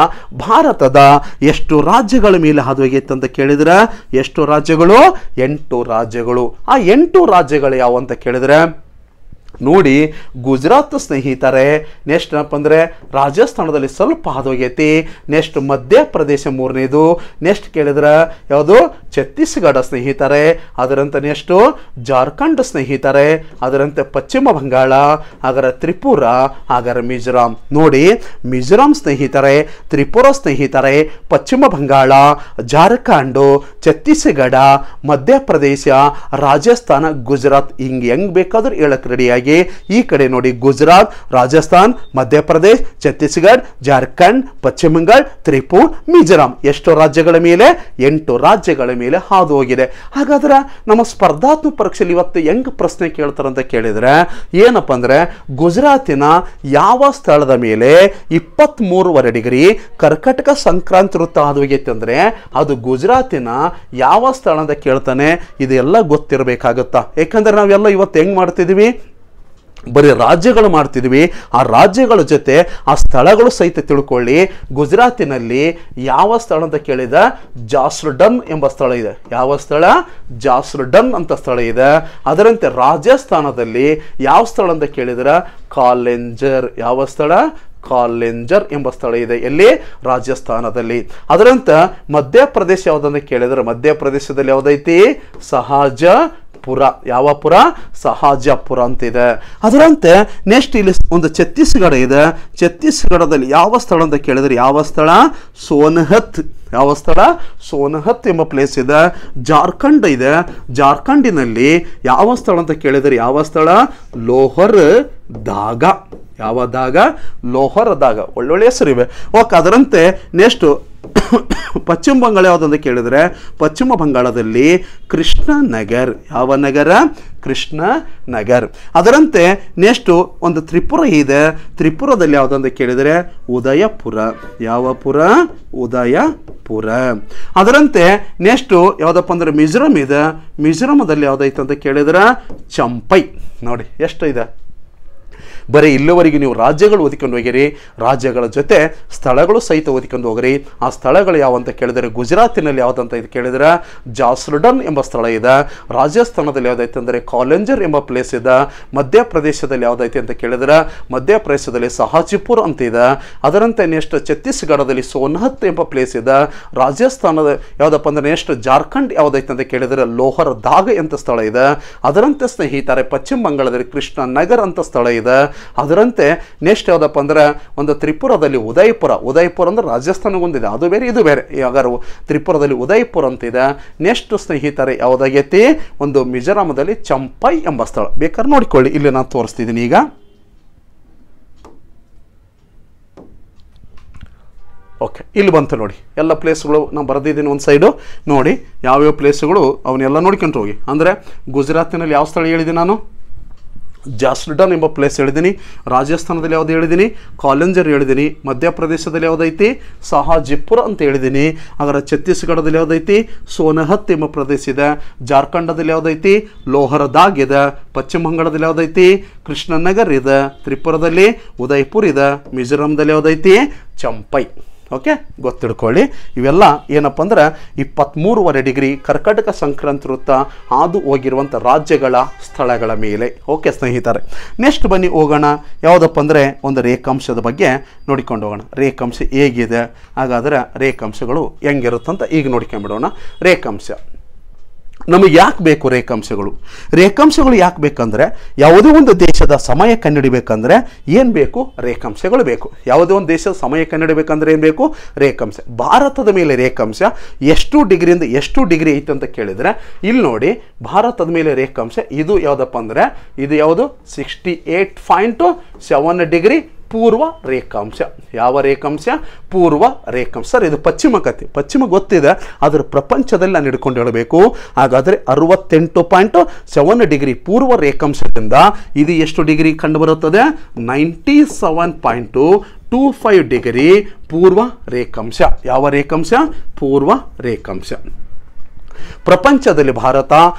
ಭಾರತದ ಎಷ್ಟು ರಾಜ್ಯಗಳ ಮೇಲೆ ಹಾದುಹೋಗೈತೆ ಅಂತ ಕೇಳಿದ್ರೆ ಎಷ್ಟು ರಾಜ್ಯಗಳು? 8 ರಾಜ್ಯಗಳು. ಆ 8 ರಾಜ್ಯಗಳು ಯಾವ ಅಂತ ಕೇಳಿದ್ರೆ ನೋಡಿ, ಗುಜರಾತ್ ಸ್ನೇಹಿತರೆ. ನೆಕ್ಸ್ಟ್ ಏನಪ್ಪ ಅಂದರೆ ರಾಜಸ್ಥಾನದಲ್ಲಿ ಸ್ವಲ್ಪ ಹಾದೋಗೈತಿ. ನೆಕ್ಸ್ಟ್ ಮಧ್ಯಪ್ರದೇಶ 3ನೇದು. ನೆಕ್ಸ್ಟ್ ಕೇಳಿದ್ರೆ ಯಾವುದು? ಛತ್ತೀಸ್ಗಢ ಸ್ನೇಹಿತರೆ. ಅದರಂತೆ ನೆಕ್ಸ್ಟು ಜಾರ್ಖಂಡ್ ಸ್ನೇಹಿತರೆ. ಅದರಂತೆ ಪಶ್ಚಿಮ ಬಂಗಾಳ, ಹಾಗಾದ್ರೆ ತ್ರಿಪುರ, ಹಾಗಾದ್ರೆ ಮಿಜೋರಾಂ. ನೋಡಿ, ಮಿಜೋರಾಂ ಸ್ನೇಹಿತರೆ, ತ್ರಿಪುರ ಸ್ನೇಹಿತರೆ, ಪಶ್ಚಿಮ ಬಂಗಾಳ, ಜಾರ್ಖಂಡು, ಛತ್ತೀಸ್ಗಢ, ಮಧ್ಯಪ್ರದೇಶ, ರಾಜಸ್ಥಾನ, ಗುಜರಾತ್ ಹಿಂಗೆ ಹೆಂಗ್ ಬೇಕಾದ್ರೂ ಹೇಳಕ್ ರೆಡಿಯಾಗಿ. ಈ ಕಡೆ ನೋಡಿ ಗುಜರಾತ್, ರಾಜಸ್ಥಾನ್, ಮಧ್ಯಪ್ರದೇಶ, ಛತ್ತೀಸ್ಗಢ, ಜಾರ್ಖಂಡ್, ಪಶ್ಚಿಮ ಬಂಗಾಳ, ತ್ರಿಪುರ, ಮಿಜೋರಾಂ. ಎಷ್ಟು ರಾಜ್ಯಗಳ ಮೇಲೆ? 8 ರಾಜ್ಯಗಳ ಮೇಲೆ ಹಾದು ಹೋಗಿದೆ. ಹಾಗಾದ್ರೆ ನಮ್ಮ ಸ್ಪರ್ಧಾತ್ಮಕ ಪರೀಕ್ಷೆಯಲ್ಲಿ ಇವತ್ತು ಹೆಂಗ್ ಪ್ರಶ್ನೆ ಕೇಳ್ತಾರಂತ ಕೇಳಿದ್ರೆ ಏನಪ್ಪ ಅಂದ್ರೆ ಗುಜರಾತಿನ ಯಾವ ಸ್ಥಳದ ಮೇಲೆ 23.5 ಡಿಗ್ರಿ ಕರ್ಕಟಕ ಸಂಕ್ರಾಂತಿ ವೃತ್ತ ಹಾದು ಹೋಗೈತೆ ಅಂದ್ರೆ ಅದು ಗುಜರಾತಿನ ಯಾವ ಸ್ಥಳ ಅಂತ ಕೇಳ್ತಾನೆ. ಇದೆಲ್ಲ ಗೊತ್ತಿರಬೇಕಾಗುತ್ತಾ? ಯಾಕಂದ್ರೆ ನಾವೆಲ್ಲ ಇವತ್ತು ಹೆಂಗ್ ಮಾಡ್ತಿದೀವಿ, ಬರೀ ರಾಜ್ಯಗಳು ಮಾಡ್ತಿದ್ವಿ. ಆ ರಾಜ್ಯಗಳ ಜೊತೆ ಆ ಸ್ಥಳಗಳು ಸಹಿತ ತಿಳ್ಕೊಳ್ಳಿ. ಗುಜರಾತಿನಲ್ಲಿ ಯಾವ ಸ್ಥಳ ಅಂತ ಕೇಳಿದ ಜಾಸ್ರಡನ್ ಎಂಬ ಸ್ಥಳ ಇದೆ. ಯಾವ ಸ್ಥಳ? ಜಾಸ್ರಡನ್ ಅಂತ ಸ್ಥಳ ಇದೆ. ಅದರಂತೆ ರಾಜಸ್ಥಾನದಲ್ಲಿ ಯಾವ ಸ್ಥಳ ಅಂತ ಕೇಳಿದ್ರೆ ಕಾಲೆಂಜರ್. ಯಾವ ಸ್ಥಳ? ಕಾಲೆಂಜರ್ ಎಂಬ ಸ್ಥಳ ಇದೆ. ಎಲ್ಲಿ? ರಾಜಸ್ಥಾನದಲ್ಲಿ. ಅದರಂತೆ ಮಧ್ಯಪ್ರದೇಶ ಯಾವುದಂತ ಕೇಳಿದ್ರೆ ಮಧ್ಯಪ್ರದೇಶದಲ್ಲಿ ಯಾವುದೈತಿ? ಸಹಜ ಪುರ. ಯಾವ ಪುರ? ಸಹಜಪುರ ಅಂತಿದೆ. ಅದರಂತೆ ನೆಕ್ಸ್ಟ್ ಇಲ್ಲಿ ಒಂದು ಛತ್ತೀಸ್ಗಢ ಇದೆ. ಛತ್ತೀಸ್ಗಢದಲ್ಲಿ ಯಾವ ಸ್ಥಳ ಅಂತ ಕೇಳಿದ್ರೆ ಯಾವ ಸ್ಥಳ? ಸೋನಹತ್. ಯಾವ ಸ್ಥಳ? ಸೋನಹತ್ ಎಂಬ ಪ್ಲೇಸ್ ಇದೆ. ಜಾರ್ಖಂಡ್ ಇದೆ. ಜಾರ್ಖಂಡಿನಲ್ಲಿ ಯಾವ ಸ್ಥಳ ಅಂತ ಕೇಳಿದ್ರೆ ಯಾವ ಸ್ಥಳ? ಲೋಹರ್ ದಾಗ. ಯಾವ ದಾಗ? ಲೋಹರ್ ದಾಗ. ಒಳ್ಳೊಳ್ಳೆ ಹೆಸರಿವೆ. ಓಕೆ, ಅದರಂತೆ ನೆಕ್ಸ್ಟ್ ಪಶ್ಚಿಮ ಬಂಗಾಳ ಯಾವುದಂತ ಕೇಳಿದ್ರೆ ಪಶ್ಚಿಮ ಬಂಗಾಳದಲ್ಲಿ ಕೃಷ್ಣನಗರ್. ಯಾವ ನಗರ? ಕೃಷ್ಣನಗರ್. ಅದರಂತೆ ನೆಕ್ಸ್ಟ್ ಒಂದು ತ್ರಿಪುರ ಇದೆ. ತ್ರಿಪುರದಲ್ಲಿ ಯಾವುದಂತ ಕೇಳಿದರೆ ಉದಯಪುರ. ಯಾವ ಪುರ? ಉದಯಪುರ. ಅದರಂತೆ ನೆಕ್ಸ್ಟ್ ಯಾವುದಪ್ಪ ಅಂದ್ರೆ ಮಿಜೋರಾಂ ಇದೆ. ಮಿಜೋರಾಮದಲ್ಲಿ ಯಾವುದೈತೆ ಅಂತ ಕೇಳಿದ್ರೆ ಚಂಪೈ. ನೋಡಿ ಎಷ್ಟು ಇದೆ. ಬರೀ ಇಲ್ಲಿವರೆಗೆ ನೀವು ರಾಜ್ಯಗಳು ಓದಿಕೊಂಡು ಹೋಗಿರಿ, ರಾಜ್ಯಗಳ ಜೊತೆ ಸ್ಥಳಗಳು ಸಹಿತ ಓದಿಕೊಂಡು ಹೋಗ್ರಿ. ಆ ಸ್ಥಳಗಳು ಯಾವಂತ ಕೇಳಿದರೆ ಗುಜರಾತಿನಲ್ಲಿ ಯಾವುದಂತ ಇದು ಕೇಳಿದರೆ ಜಾಸ್ಲ್ಡನ್ ಎಂಬ ಸ್ಥಳ ಇದೆ. ರಾಜಸ್ಥಾನದಲ್ಲಿ ಯಾವುದೈತೆ ಅಂದರೆ ಕಾಲೆಂಜರ್ ಎಂಬ ಪ್ಲೇಸ್ ಇದೆ. ಮಧ್ಯಪ್ರದೇಶದಲ್ಲಿ ಯಾವುದೈತೆ ಅಂತ ಕೇಳಿದರೆ ಮಧ್ಯಪ್ರದೇಶದಲ್ಲಿ ಸಹಾಜಿಪುರ್ ಅಂತ ಇದೆ. ಅದರಂತೆ ನೆಕ್ಸ್ಟ್ ಛತ್ತೀಸ್ಗಢದಲ್ಲಿ ಸೋನಹತ್ ಎಂಬ ಪ್ಲೇಸ್ ಇದೆ. ರಾಜಸ್ಥಾನದ ಯಾವುದಪ್ಪ ಅಂದರೆ ನೆಕ್ಸ್ಟ್ ಜಾರ್ಖಂಡ್ ಯಾವುದೈತೆ ಅಂತ ಕೇಳಿದರೆ ಲೋಹರ್ ದಾಗ್ ಅಂತ ಸ್ಥಳ ಇದೆ. ಅದರಂತೆ ಸ್ನೇಹಿತರೆ ಪಶ್ಚಿಮ ಬಂಗಾಳದಲ್ಲಿ ಕೃಷ್ಣ ನಗರ್ ಅಂತ ಸ್ಥಳ ಇದೆ. ಅದರಂತೆ ನೆಕ್ಸ್ಟ್ ಯಾವುದಪ್ಪ ಅಂದ್ರೆ ಒಂದು ತ್ರಿಪುರದಲ್ಲಿ ಉದಯಪುರ ಅಂದ್ರೆ ರಾಜಸ್ಥಾನಗೊಂದಿದೆ, ಅದು ಬೇರೆ ಇದು ಬೇರೆ. ಯಾಗಾರು ತ್ರಿಪುರದಲ್ಲಿ ಉದಯಪುರ ಅಂತಿದೆ. ನೆಕ್ಸ್ಟ್ ಸ್ನೇಹಿತರೆ ಯಾವುದಾಗೈತಿ ಒಂದು ಮಿಜೋರಾಮದಲ್ಲಿ ಚಂಪೈ ಎಂಬ ಸ್ಥಳ, ಬೇಕಾದ್ರೆ ನೋಡಿಕೊಳ್ಳಿ, ಇಲ್ಲಿ ನಾನು ತೋರಿಸ್ತಿದ್ದೀನಿ. ಈಗ ಓಕೆ, ಇಲ್ಲಿ ಬಂತು ನೋಡಿ ಎಲ್ಲ ಪ್ಲೇಸ್ಗಳು ನಾನು ಬರೆದಿದ್ದೀನಿ ಒಂದು ಸೈಡು. ನೋಡಿ ಯಾವ್ಯಾವ ಪ್ಲೇಸ್ಗಳು ಅವನ್ನೆಲ್ಲ ನೋಡ್ಕೊಂಡು ಹೋಗಿ. ಅಂದರೆ ಗುಜರಾತಿನಲ್ಲಿ ಯಾವ ಸ್ಥಳ ಹೇಳಿದ್ದೀನಿ ನಾನು? ಜಾಸ್ಲ್ಡನ್ ಎಂಬ ಪ್ಲೇಸ್ ಹೇಳಿದ್ದೀನಿ. ರಾಜಸ್ಥಾನದಲ್ಲಿ ಯಾವುದು ಹೇಳಿದ್ದೀನಿ? ಕಾಲೆಂಜರ್ ಹೇಳಿದ್ದೀನಿ. ಮಧ್ಯಪ್ರದೇಶದಲ್ಲಿ ಯಾವುದೈತಿ? ಸಹಾಜಿಪುರ ಅಂತ ಹೇಳಿದ್ದೀನಿ. ಅದರ ಛತ್ತೀಸ್ಗಢದಲ್ಲಿ ಯಾವುದೈತಿ? ಸೋನಹತ್ ಎಂಬ ಪ್ರದೇಶ ಇದೆ. ಜಾರ್ಖಂಡದಲ್ಲಿ ಯಾವುದೈತಿ? ಲೋಹರದಾಗ್ ಇದೆ. ಪಶ್ಚಿಮ ಬಂಗಾಳದಲ್ಲಿ ಯಾವುದೈತಿ? ಕೃಷ್ಣನಗರ್ ಇದೆ. ತ್ರಿಪುರದಲ್ಲಿ ಉದಯಪುರ್ ಇದೆ. ಮಿಜೋರಾಂದಲ್ಲಿ ಯಾವುದೈತಿ? ಚಂಪೈ. ಓಕೆ, ಗೊತ್ತಿಡ್ಕೊಳ್ಳಿ. ಇವೆಲ್ಲ ಏನಪ್ಪ ಅಂದ್ರೆ 23.5 ಡಿಗ್ರಿ ಕರ್ಕಾಟಕ ಸಂಕ್ರಾಂತಿ ವೃತ್ತ ಹಾದು ಹೋಗಿರುವಂಥ ರಾಜ್ಯಗಳ ಸ್ಥಳಗಳ ಮೇಲೆ. ಓಕೆ ಸ್ನೇಹಿತರೆ, ನೆಕ್ಸ್ಟ್ ಬನ್ನಿ ಹೋಗೋಣ. ಯಾವುದಪ್ಪ ಅಂದರೆ ಒಂದು ರೇಖಾಂಶದ ಬಗ್ಗೆ ನೋಡಿಕೊಂಡು ಹೋಗೋಣ. ರೇಖಾಂಶ ಹೇಗಿದೆ, ಹಾಗಾದರೆ ರೇಖಾಂಶಗಳು ಹೆಂಗಿರುತ್ತಂತ ಈಗ ನೋಡ್ಕೊಂಡ್ಬಿಡೋಣ. ರೇಖಾಂಶ ನಮಗೆ ಯಾಕೆ ಬೇಕು? ರೇಖಾಂಶಗಳು ಯಾಕೆ ಬೇಕಂದ್ರೆ ಯಾವುದೇ ಒಂದು ದೇಶದ ಸಮಯ ಕಂಡುಹಿಡಿಬೇಕಂದ್ರೆ ಏನು ಬೇಕು? ರೇಖಾಂಶಗಳು ಬೇಕು. ಯಾವುದೇ ಒಂದು ದೇಶದ ಸಮಯ ಕಂಡುಹಿಡಿಬೇಕಂದ್ರೆ ಏನು ಬೇಕು? ರೇಖಾಂಶ. ಭಾರತದ ಮೇಲೆ ರೇಖಾಂಶ ಎಷ್ಟು ಡಿಗ್ರಿಯಿಂದ ಎಷ್ಟು ಡಿಗ್ರಿ ಐತೆ ಅಂತ ಕೇಳಿದರೆ ಇಲ್ಲಿ ನೋಡಿ, ಭಾರತದ ಮೇಲೆ ರೇಖಾಂಶ ಇದು ಯಾವುದಪ್ಪ ಅಂದರೆ ಇದು ಯಾವುದು? 68.7 ಡಿಗ್ರಿ ಪೂರ್ವ ರೇಖಾಂಶ. ಯಾವ ರೇಖಾಂಶ? ಪೂರ್ವ ರೇಖಾಂಶ. ಸರ್ ಇದು ಪಶ್ಚಿಮ ಕತೆ, ಪಶ್ಚಿಮ ಗೊತ್ತಿದೆ, ಅದರ ಪ್ರಪಂಚದಲ್ಲಿ ನಾನು ಹಿಡ್ಕೊಂಡು ಹೇಳಬೇಕು. ಹಾಗಾದರೆ 68.7 ಡಿಗ್ರಿ ಪೂರ್ವ ರೇಖಾಂಶದಿಂದ ಇದು ಎಷ್ಟು ಡಿಗ್ರಿ ಕಂಡು ಬರುತ್ತದೆ? 97.25 ಡಿಗ್ರಿ ಪೂರ್ವ ರೇಖಾಂಶ. ಯಾವ ರೇಖಾಂಶ? ಪೂರ್ವ ರೇಖಾಂಶ. ಪ್ರಪಂಚದಲ್ಲಿ ಭಾರತ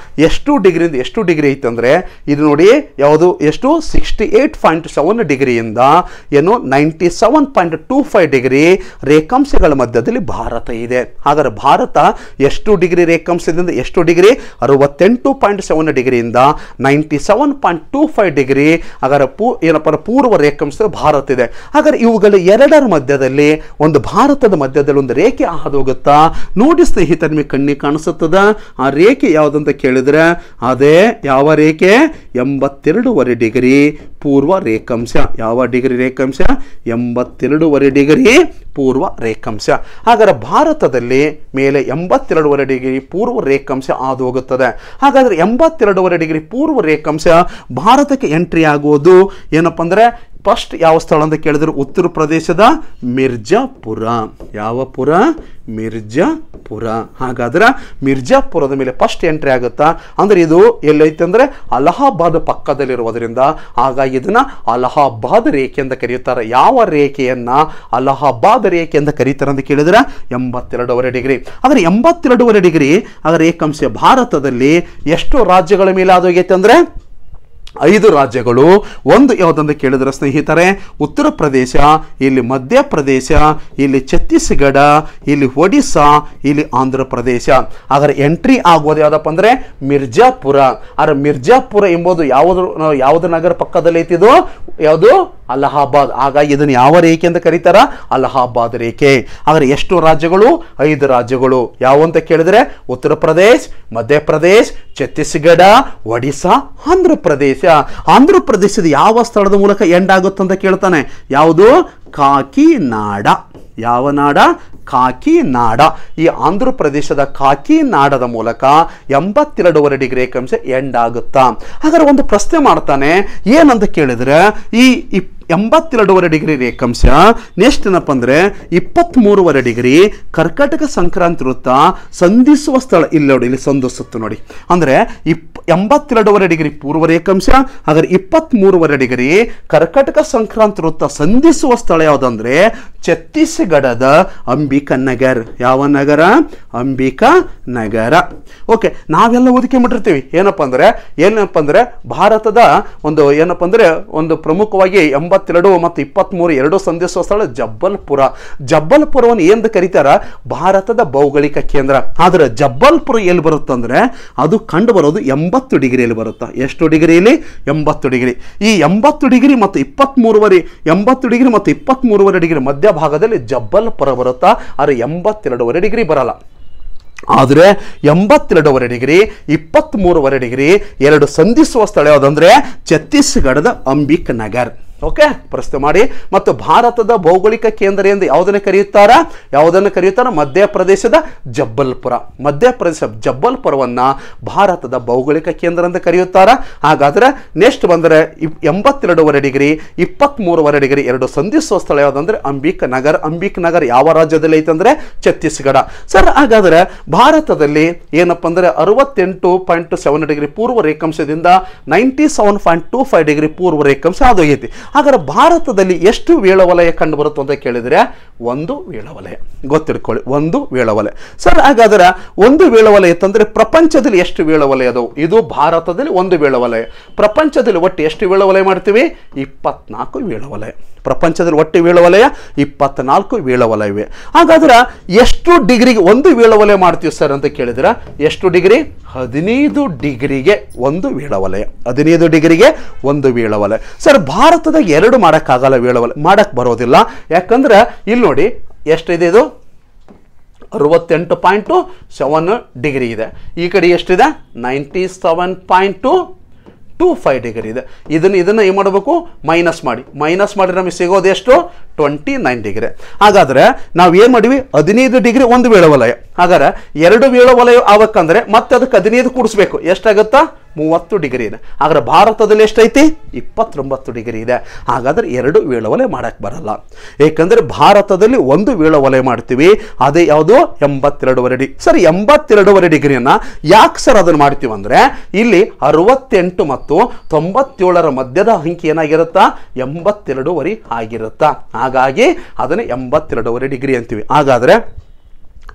ಎಷ್ಟು ಡಿಗ್ರಿಯಿಂದ ಎಷ್ಟು ಡಿಗ್ರಿ ಐತಂದರೆ ಇದು ನೋಡಿ, ಯಾವುದು ಎಷ್ಟು? 68.7 ಡಿಗ್ರಿಯಿಂದ ಏನು 97.25 ಡಿಗ್ರಿ ರೇಖಾಂಶಗಳ ಮಧ್ಯದಲ್ಲಿ ಭಾರತ ಇದೆ. ಹಾಗಾದರೆ ಭಾರತ ಎಷ್ಟು ಡಿಗ್ರಿ ರೇಖಾಂಶದಿಂದ ಎಷ್ಟು ಡಿಗ್ರಿ? 68.7 ಡಿಗ್ರಿಯಿಂದ 97.25 ಡಿಗ್ರಿ. ಹಾಗಾದರೆ ಏನಪ್ಪ ಪೂರ್ವ ರೇಖಾಂಶ ಭಾರತ ಇದೆ. ಹಾಗಾದರೆ ಇವುಗಳ ಎರಡರ ಮಧ್ಯದಲ್ಲಿ ಒಂದು ಭಾರತದ ಮಧ್ಯದಲ್ಲಿ ಒಂದು ರೇಖೆ ಹಾದು ಹೋಗುತ್ತಾ ನೋಡಿ ಸ್ನೇಹಿತರೆ, ನಿಮಗೆ ಕಣ್ಣಿಗೆ ಕಾಣಿಸುತ್ತದೆ. ಆ ರೇಖೆ ಯಾವುದಂತ ಕೇಳಿದ್ರೆ ಅದೇ ಯಾವ ರೇಖೆ? 82.5 ಡಿಗ್ರಿ ಪೂರ್ವ ರೇಖಾಂಶ. ಯಾವ ಡಿಗ್ರಿ ರೇಖಾಂಶ? 82.5 ಡಿಗ್ರಿ ಪೂರ್ವ ರೇಖಾಂಶ. ಹಾಗಾದರೆ ಭಾರತದಲ್ಲಿ ಮೇಲೆ 82.5 ಡಿಗ್ರಿ ಪೂರ್ವ ರೇಖಾಂಶ ಹಾದು ಹೋಗುತ್ತದೆ. ಹಾಗಾದರೆ 82.5 ಡಿಗ್ರಿ ಪೂರ್ವ ರೇಖಾಂಶ ಭಾರತಕ್ಕೆ ಎಂಟ್ರಿ ಆಗುವುದು ಏನಪ್ಪ ಅಂದರೆ ಫಸ್ಟ್ ಯಾವ ಸ್ಥಳ ಅಂತ ಕೇಳಿದ್ರೆ ಉತ್ತರ ಪ್ರದೇಶದ ಮಿರ್ಜಾಪುರ. ಯಾವ ಪುರ? ಮಿರ್ಜಾಪುರ. ಹಾಗಾದ್ರೆ ಮಿರ್ಜಾಪುರದ ಮೇಲೆ ಫಸ್ಟ್ ಎಂಟ್ರಿ ಆಗುತ್ತಾ ಅಂದ್ರೆ ಇದು ಎಲ್ಲೈತೆ ಅಂದ್ರೆ ಅಲಹಾಬಾದ್ ಪಕ್ಕದಲ್ಲಿರುವುದರಿಂದ ಹಾಗಾಗಿ ಇದನ್ನ ಅಲಹಾಬಾದ್ ರೇಖೆ ಅಂತ ಕರೆಯುತ್ತಾರೆ. ಯಾವ ರೇಖೆಯನ್ನ ಅಲಹಾಬಾದ್ ರೇಖೆ ಅಂತ ಕರೀತಾರೆ ಅಂತ ಕೇಳಿದ್ರೆ 82.5 ಡಿಗ್ರಿ. ಆದರೆ 82.5 ಡಿಗ್ರಿ ಅದರ ರೇಖಾಂಶ ಭಾರತದಲ್ಲಿ ಎಷ್ಟು ರಾಜ್ಯಗಳ ಮೇಲೆ ಆದೋಗೈತೆ ಅಂದ್ರೆ 5 ರಾಜ್ಯಗಳು. ಒಂದು ಯಾವುದಂತ ಕೇಳಿದ್ರೆ ಸ್ನೇಹಿತರೆ ಉತ್ತರ ಪ್ರದೇಶ, ಇಲ್ಲಿ ಮಧ್ಯಪ್ರದೇಶ, ಇಲ್ಲಿ ಛತ್ತೀಸ್ಗಢ, ಇಲ್ಲಿ ಒಡಿಸ್ಸಾ, ಇಲ್ಲಿ ಆಂಧ್ರ ಪ್ರದೇಶ. ಹಾಗಾದ್ರೆ ಎಂಟ್ರಿ ಆಗೋದು ಯಾವುದಪ್ಪ ಅಂದ್ರೆ ಮಿರ್ಜಾಪುರ. ಆದರೆ ಮಿರ್ಜಾಪುರ ಎಂಬುದು ಯಾವುದು ನಗರ ಪಕ್ಕದಲ್ಲಿ ಐತಿದು? ಯಾವುದು? ಅಲಹಾಬಾದ್. ಹಾಗಾಗಿ ಇದನ್ನು ಯಾವ ರೇಖೆ ಅಂತ ಕರೀತಾರ? ಅಲಹಾಬಾದ್ ರೇಖೆ. ಆದರೆ ಎಷ್ಟು ರಾಜ್ಯಗಳು? 5 ರಾಜ್ಯಗಳು. ಯಾವಂತ ಕೇಳಿದ್ರೆ ಉತ್ತರ ಪ್ರದೇಶ್, ಮಧ್ಯಪ್ರದೇಶ್, ಛತ್ತೀಸ್ಗಢ, ಒಡಿಸ್ಸಾ, ಆಂಧ್ರ ಪ್ರದೇಶ. ಆಂಧ್ರ ಪ್ರದೇಶದ ಯಾವ ಸ್ಥಳದ ಮೂಲಕ ಎಂಡ್ ಆಗುತ್ತಂತ ಕೇಳ್ತಾನೆ. ಯಾವುದು? ಕಾಕಿನಾಡ. ಯಾವ ನಾಡ? ಕಾಕಿನಾಡ. ಈ ಆಂಧ್ರ ಪ್ರದೇಶದ ಕಾಕಿನಾಡದ ಮೂಲಕ 82.5 ಡಿಗ್ರಿ ರೇಖಾಂಶ ಎಂಡ್ ಆಗುತ್ತಾ. ಹಾಗಾದ್ರೆ ಒಂದು ಪ್ರಶ್ನೆ ಮಾಡ್ತಾನೆ, ಏನಂತ ಕೇಳಿದ್ರೆ ಈ 82.5 ಡಿಗ್ರಿ ರೇಖಾಂಶ. ನೆಕ್ಸ್ಟ್ ಏನಪ್ಪ ಅಂದರೆ 23.5 ಡಿಗ್ರಿ ಕರ್ಕಾಟಕ ಸಂಕ್ರಾಂತಿ ವೃತ್ತ ಸಂಧಿಸುವ ಸ್ಥಳ. ಇಲ್ಲಿ ನೋಡಿ, ಇಲ್ಲಿ ಸಂಧಿಸುತ್ತೆ ನೋಡಿ. ಅಂದರೆ 82.5 ಡಿಗ್ರಿ ಪೂರ್ವ ರೇಖಾಂಶ, ಹಾಗಾದ್ರೆ 23.5 ಡಿಗ್ರಿ ಕರ್ಕಾಟಕ ಸಂಕ್ರಾಂತಿ ವೃತ್ತ ಸಂಧಿಸುವ ಸ್ಥಳ ಯಾವುದಂದ್ರೆ ಛತ್ತೀಸ್ಗಢದ ಅಂಬಿಕಾ ನಗರ್. ಯಾವ ನಗರ? ಅಂಬಿಕಾ ನಗರ. ಓಕೆ, ನಾವೆಲ್ಲ ಓದಿಕೊಂಡ್ಬಿಟ್ಟಿರ್ತೀವಿ ಏನಪ್ಪ ಅಂದ್ರೆ ಭಾರತದ ಒಂದು ಏನಪ್ಪ ಅಂದ್ರೆ ಒಂದು ಪ್ರಮುಖವಾಗಿ 82 ಮತ್ತು 23 ಎರಡು ಸಂಧಿಸುವ ಸ್ಥಳ ಜಬ್ಬಲ್ಪುರ. ಜಬ್ಬಲ್ಪುರವನ್ನು ಎಂದು ಕರೀತಾರ? ಭಾರತದ ಭೌಗೋಳಿಕ ಕೇಂದ್ರ. ಆದ್ರೆ ಜಬ್ಬಲ್ಪುರ ಎಲ್ಲಿ ಬರುತ್ತಂದ್ರೆ ಅದು ಕಂಡು ಬರೋದು 80 ಡಿಗ್ರಿಯಲ್ಲಿ ಬರುತ್ತಾ. ಎಷ್ಟು ಡಿಗ್ರಿಯಲ್ಲಿ? 80 ಡಿಗ್ರಿ. ಈ 80 ಡಿಗ್ರಿ ಮತ್ತು 80 ಡಿಗ್ರಿ ಮತ್ತು 23.5 ಡಿಗ್ರಿ ಮಧ್ಯಭಾಗದಲ್ಲಿ ಜಬ್ಬಲ್ಪುರ ಬರುತ್ತಾ. ಆದರೆ 82.5 ಡಿಗ್ರಿ ಬರಲ್ಲ. ಆದರೆ 82.5 ಡಿಗ್ರಿ 23.5 ಡಿಗ್ರಿ ಎರಡು ಸಂಧಿಸುವ ಸ್ಥಳ ಯಾವುದಂದ್ರೆ ಛತ್ತೀಸ್ಗಢದ ಅಂಬಿಕಾ ನಗರ್. ಓಕೆ, ಪ್ರಶ್ನೆ ಮಾಡಿ. ಮತ್ತು ಭಾರತದ ಭೌಗೋಳಿಕ ಕೇಂದ್ರ ಎಂದು ಯಾವುದನ್ನು ಕರೆಯುತ್ತಾರೆ? ಮಧ್ಯಪ್ರದೇಶದ ಜಬ್ಬಲ್ಪುರ. ಮಧ್ಯಪ್ರದೇಶ ಜಬ್ಬಲ್ಪುರವನ್ನ ಭಾರತದ ಭೌಗೋಳಿಕ ಕೇಂದ್ರ ಅಂತ ಕರೆಯುತ್ತಾರೆ. ಹಾಗಾದ್ರೆ ನೆಕ್ಸ್ಟ್ ಬಂದರೆ 82.5 ಡಿಗ್ರಿ 23.5 ಡಿಗ್ರಿ ಎರಡು ಸಂಧಿಸುವ ಸ್ಥಳ ಯಾವುದಂದ್ರೆ ಅಂಬಿಕಾ ನಗರ್. ಅಂಬಿಕಾ ನಗರ್ ಯಾವ ರಾಜ್ಯದಲ್ಲಿ ಐತಂದ್ರೆ ಛತ್ತೀಸ್ಗಢ. ಸರ್, ಹಾಗಾದ್ರೆ ಭಾರತದಲ್ಲಿ ಏನಪ್ಪ ಅಂದ್ರೆ 68.7 ಡಿಗ್ರಿ ಪೂರ್ವ ರೇಖಾಂಶದಿಂದ 97.25 ಡಿಗ್ರಿ ಪೂರ್ವ ರೇಖಾಂಶ ಅದು ಐತಿ. ಹಾಗಾದ್ರೆ ಭಾರತದಲ್ಲಿ ಎಷ್ಟು ವೇಳವಲಯ ಕಂಡು ಬರುತ್ತೆ ಅಂತ ಕೇಳಿದ್ರೆ ಒಂದು ವೇಳವಲಯ. ಗೊತ್ತಿಡ್ಕೊಳ್ಳಿ, ಒಂದು ವೇಳವಲಯ. ಸರ್, ಹಾಗಾದ್ರೆ ಒಂದು ವೇಳವಲಯ ಅಂತಂದ್ರೆ ಪ್ರಪಂಚದಲ್ಲಿ ಎಷ್ಟು ವೇಳವಲಯ ಅದಾವು? ಇದು ಭಾರತದಲ್ಲಿ ಒಂದು ವೇಳವಲಯ. ಪ್ರಪಂಚದಲ್ಲಿ ಒಟ್ಟು ಎಷ್ಟು ವೇಳವಲಯ ಮಾಡ್ತೀವಿ? 24 ವೇಳವಲಯ. ಪ್ರಪಂಚದಲ್ಲಿ ಒಟ್ಟು ವೇಳವಲಯ 24 ವೇಳವಲಯ ಇವೆ. ಹಾಗಾದ್ರೆ ಎಷ್ಟು ಡಿಗ್ರಿಗೆ ಒಂದು ವೇಳವಲಯ ಮಾಡ್ತೀವಿ ಸರ್ ಅಂತ ಕೇಳಿದ್ರೆ ಎಷ್ಟು ಡಿಗ್ರಿ? 15 ಡಿಗ್ರಿಗೆ ಒಂದು ವೇಳವಲಯ. 15 ಡಿಗ್ರಿಗೆ ಒಂದು ವೇಳವಲಯ. ಸರ್, ಭಾರತದಾಗ ಎರಡು ಮಾಡೋಕ್ಕಾಗಲ್ಲ, ವೇಳವಲಯ ಮಾಡಕ್ಕೆ ಬರೋದಿಲ್ಲ. ಯಾಕಂದ್ರೆ ಇಲ್ಲಿ ನೋಡಿ ಎಷ್ಟಿದೆ, ಇದು 68.7 ಡಿಗ್ರಿ ಇದೆ. ಈ ಕಡೆ ಎಷ್ಟಿದೆ? 97.25 ಡಿಗ್ರಿ ಇದೆ. ಇದನ್ನ ಏನು ಮಾಡಬೇಕು? ಮೈನಸ್ ಮಾಡಿ ನಮಗೆ ಸಿಗೋದು ಎಷ್ಟು? 29 ಡಿಗ್ರಿ. ಹಾಗಾದ್ರೆ ನಾವು ಏನು ಮಾಡಿವಿ? 15 ಡಿಗ್ರಿ ಒಂದು ವೇಳವಲಯ. ಹಾಗಾದ್ರೆ ಎರಡು ವೇಳವಲಯ ಆಗಬೇಕಂದ್ರೆ ಮತ್ತೆ ಅದಕ್ಕೆ 15 ಕೂಡಿಸ್ಬೇಕು. ಎಷ್ಟಾಗುತ್ತಾ? 30 ಡಿಗ್ರಿ ಇದೆ. ಹಾಗಾದ್ರೆ ಭಾರತದಲ್ಲಿ ಎಷ್ಟೈತಿ? 29 ಡಿಗ್ರಿ ಇದೆ. ಹಾಗಾದ್ರೆ ಎರಡು ವೇಳವಲಯ ಮಾಡಕ್ಕೆ ಬರಲ್ಲ. ಏಕೆಂದ್ರೆ ಭಾರತದಲ್ಲಿ ಒಂದು ವೇಳವಲಯ ಮಾಡ್ತೀವಿ, ಅದೇ ಯಾವುದು? 82.5 ಡಿಗ್ರಿ. ಸರ್, 82.5 ಡಿಗ್ರಿಯನ್ನ ಯಾಕೆ ಸರ್ ಅದನ್ನು ಮಾಡ್ತೀವಿ ಅಂದ್ರೆ ಇಲ್ಲಿ 68 ಮತ್ತು 97ರ ಮಧ್ಯದ ಅಂಕಿ ಏನಾಗಿರುತ್ತಾ? 82.5 ಆಗಿರುತ್ತಾ. ಹಾಗಾಗಿ ಅದನ್ನು 82.5 ಡಿಗ್ರಿ ಅಂತೀವಿ. ಹಾಗಾದ್ರೆ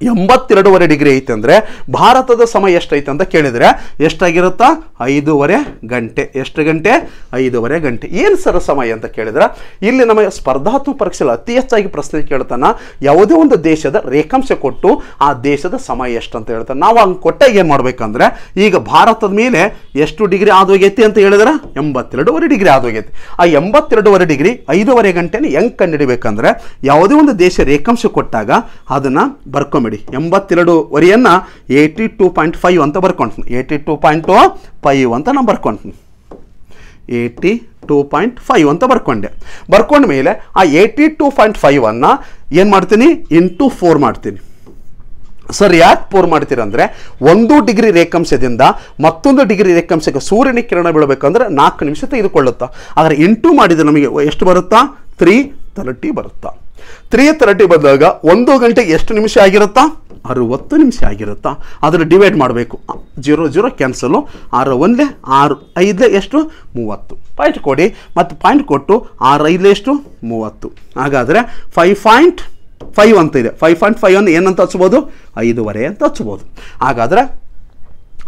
82.5 ಡಿಗ್ರಿ ಐತೆ ಅಂದ್ರೆ ಭಾರತದ ಸಮಯ ಎಷ್ಟೈತೆ ಅಂತ ಕೇಳಿದ್ರೆ ಎಷ್ಟಾಗಿರುತ್ತಾ? 5:30 ಗಂಟೆ. ಎಷ್ಟು ಗಂಟೆ? 5:30 ಗಂಟೆ. ಏನು ಸರ್ ಸಮಯ ಅಂತ ಕೇಳಿದ್ರೆ ಇಲ್ಲಿ ನಮಗೆ ಸ್ಪರ್ಧಾತ್ಮಕ ಪರೀಕ್ಷೆಯಲ್ಲಿ ಅತಿ ಹೆಚ್ಚಾಗಿ ಪ್ರಶ್ನೆ ಕೇಳ್ತಾನ, ಯಾವುದೇ ಒಂದು ದೇಶದ ರೇಖಾಂಶ ಕೊಟ್ಟು ಆ ದೇಶದ ಸಮಯ ಎಷ್ಟು ಅಂತ ಹೇಳ್ತಾನೆ. ನಾವು ಹಂಗೆ ಕೊಟ್ಟಾಗ ಏನು ಮಾಡ್ಬೇಕಂದ್ರೆ ಈಗ ಭಾರತದ ಮೇಲೆ ಎಷ್ಟು ಡಿಗ್ರಿ ಆದೋಗೈತಿ ಅಂತ ಹೇಳಿದ್ರೆ 82.5 ಡಿಗ್ರಿ ಆದೋಗೈತಿ. ಆ 82.5 ಡಿಗ್ರಿ 5:30 ಗಂಟೆನ ಹೆಂಗೆ ಕಂಡುಹಿಡಿಬೇಕಂದ್ರೆ ಯಾವುದೇ ಒಂದು ದೇಶ ರೇಖಾಂಶ ಕೊಟ್ಟಾಗ ಅದನ್ನ ಬರ್ಕೊಂಬಿಡಿ. 82.5 82.5 ಅಂತ ಬರ್ಕೊಂತೀನಿ. 82.5 ಅಂತ ನಾನು ಬರ್ಕೊಂತೀನಿ. 82.5 ಅಂತ ಬರ್ಕೊಂಡ ಮೇಲೆ ಆ 82.5 ಏನು ಮಾಡ್ತೀನಿ? ಇಂಟು 4 ಮಾಡ್ತೀನಿ. ಸರ್, ಯಾಕೆ 4 ಮಾಡ್ತೀರಂದ್ರೆ 1 ಡಿಗ್ರಿ ರೇಖಾಂಶದಿಂದ ಮತ್ತೊಂದು ಡಿಗ್ರಿ ರೇಖಾಂಶಕ್ಕೆ ಸೂರ್ಯನ ಕಿರಣ ಬೀಳಬೇಕಂದ್ರೆ 4 ನಿಮಿಷ ತೆಗೆದುಕೊಳ್ಳುತ್ತಾ. ಆದರೆ ಇಂಟು ಮಾಡಿದ್ರೆ ನಮಗೆ ಎಷ್ಟು ಬರುತ್ತಾ? 3:30 ಬರುತ್ತಾ. 3:30 ಬಂದಾಗ 1 ಗಂಟೆಗೆ ಎಷ್ಟು ನಿಮಿಷ ಆಗಿರುತ್ತಾ? 60 ನಿಮಿಷ ಆಗಿರುತ್ತಾ. ಅದನ್ನು ಡಿವೈಡ್ ಮಾಡಬೇಕು. 0 ಕ್ಯಾನ್ಸಲು. 6 1 6 5 ಎಷ್ಟು? 30. ಪಾಯಿಂಟ್ ಕೊಡಿ, ಮತ್ತು ಪಾಯಿಂಟ್ ಕೊಟ್ಟು 6 5 ಎಷ್ಟು? 30. ಹಾಗಾದರೆ 5.5 ಅಂತ ಇದೆ. 5.5 ಅನ್ನು ಏನಂತ ಹಚ್ಬೋದು? 5:30 ಅಂತ ಹಚ್ಬೋದು. ಹಾಗಾದರೆ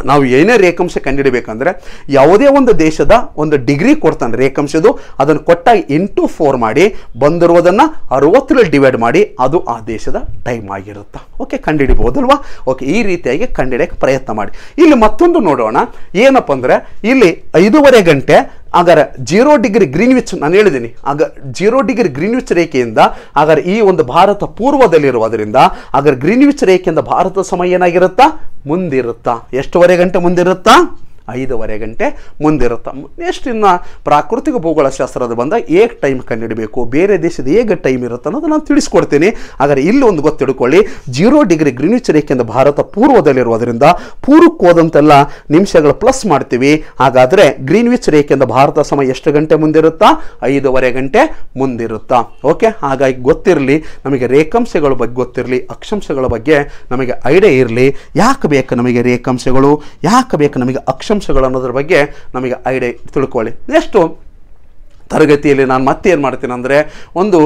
ನಾವು ಏನೇ ರೇಖಾಂಶ ಕಂಡುಹಿಡಬೇಕಂದ್ರೆ ಯಾವುದೇ ಒಂದು ದೇಶದ ಒಂದು ಡಿಗ್ರಿ ಕೊಡ್ತಾನೆ ರೇಖಾಂಶದು, ಅದನ್ನು ಕೊಟ್ಟಾಗ ಇಂಟು 4 ಮಾಡಿ ಬಂದಿರುವುದನ್ನು 60ರಲ್ಲಿ ಡಿವೈಡ್ ಮಾಡಿ ಅದು ಆ ದೇಶದ ಟೈಮ್ ಆಗಿರುತ್ತೆ. ಓಕೆ, ಕಂಡುಹಿಡಿಬಹುದಲ್ವಾ? ಓಕೆ, ಈ ರೀತಿಯಾಗಿ ಕಂಡುಹಿಡಿಯಕ್ಕೆ ಪ್ರಯತ್ನ ಮಾಡಿ. ಇಲ್ಲಿ ಮತ್ತೊಂದು ನೋಡೋಣ. ಏನಪ್ಪ ಅಂದರೆ ಇಲ್ಲಿ 5:30 ಗಂಟೆ. ಹಾಗಾದ್ರೆ 0 ಡಿಗ್ರಿ ಗ್ರೀನ್ವಿಚ್ ನಾನು ಹೇಳಿದ್ದೀನಿ. ಆಗ 0 ಡಿಗ್ರಿ ಗ್ರೀನ್ವಿಚ್ ರೇಖೆಯಿಂದ ಹಾಗಾದ್ರೆ ಈ ಒಂದು ಭಾರತ ಪೂರ್ವದಲ್ಲಿರುವುದರಿಂದ ಹಾಗಾದ್ರೆ ಗ್ರೀನ್ವಿಚ್ ರೇಖೆಯಿಂದ ಭಾರತದ ಸಮಯ ಏನಾಗಿರುತ್ತಾ? ಮುಂದಿರುತ್ತಾ. ಎಷ್ಟುವರೆ ಗಂಟೆ ಮುಂದಿರುತ್ತಾ? 5:15 ಗಂಟೆ ಮುಂದಿರುತ್ತೆ. ನೆಕ್ಸ್ಟ್ ಇನ್ನು ಪ್ರಾಕೃತಿಕ ಭೂಗೋಳಶಾಸ್ತ್ರದ ಬಂದಾಗ ಹೇಗೆ ಟೈಮ್ ಕಂಡುಹಿಡಬೇಕು, ಬೇರೆ ದೇಶದ ಹೇಗೆ ಟೈಮ್ ಇರುತ್ತೆ ಅನ್ನೋದು ನಾನು ತಿಳಿಸ್ಕೊಡ್ತೀನಿ. ಹಾಗಾದರೆ ಇಲ್ಲಿ ಒಂದು ಗೊತ್ತು ತಿಳ್ಕೊಳ್ಳಿ, 0 ಡಿಗ್ರಿ ಗ್ರೀನ್ವಿಚ್ ರೇಖೆಯಿಂದ ಭಾರತ ಪೂರ್ವದಲ್ಲಿರುವುದರಿಂದ ಪೂರ್ವಕ್ಕೆ ಹೋದಂತೆಲ್ಲ ನಿಮಿಷಗಳು ಪ್ಲಸ್ ಮಾಡ್ತೀವಿ. ಹಾಗಾದರೆ ಗ್ರೀನ್ವಿಚ್ ರೇಖೆಯಿಂದ ಭಾರತ ಸಮಯ ಎಷ್ಟು ಗಂಟೆ ಮುಂದಿರುತ್ತಾ? 5:15 ಗಂಟೆ ಮುಂದಿರುತ್ತಾ. ಓಕೆ, ಹಾಗಾಗಿ ಗೊತ್ತಿರಲಿ ನಮಗೆ ರೇಖಾಂಶಗಳ ಬಗ್ಗೆ ಗೊತ್ತಿರಲಿ, ಅಕ್ಷಾಂಶಗಳ ಬಗ್ಗೆ ನಮಗೆ ಐಡಿಯಾ ಇರಲಿ. ಯಾಕೆ ಬೇಕು ನಮಗೆ ರೇಖಾಂಶಗಳು, ಯಾಕೆ ಬೇಕು ನಮಗೆ ಅಕ್ಷಾಂಶಗಳು ಅನ್ನೋದ್ರ ಬಗ್ಗೆ ನಮಗೆ ಐಡಿಯಾ ತಿಳ್ಕೊಳ್ಳಿ. ನೆಕ್ಸ್ಟು ತರಗತಿಯಲ್ಲಿ ನಾನು ಮತ್ತೇನು ಮಾಡ್ತೀನಿ ಅಂದರೆ ಒಂದು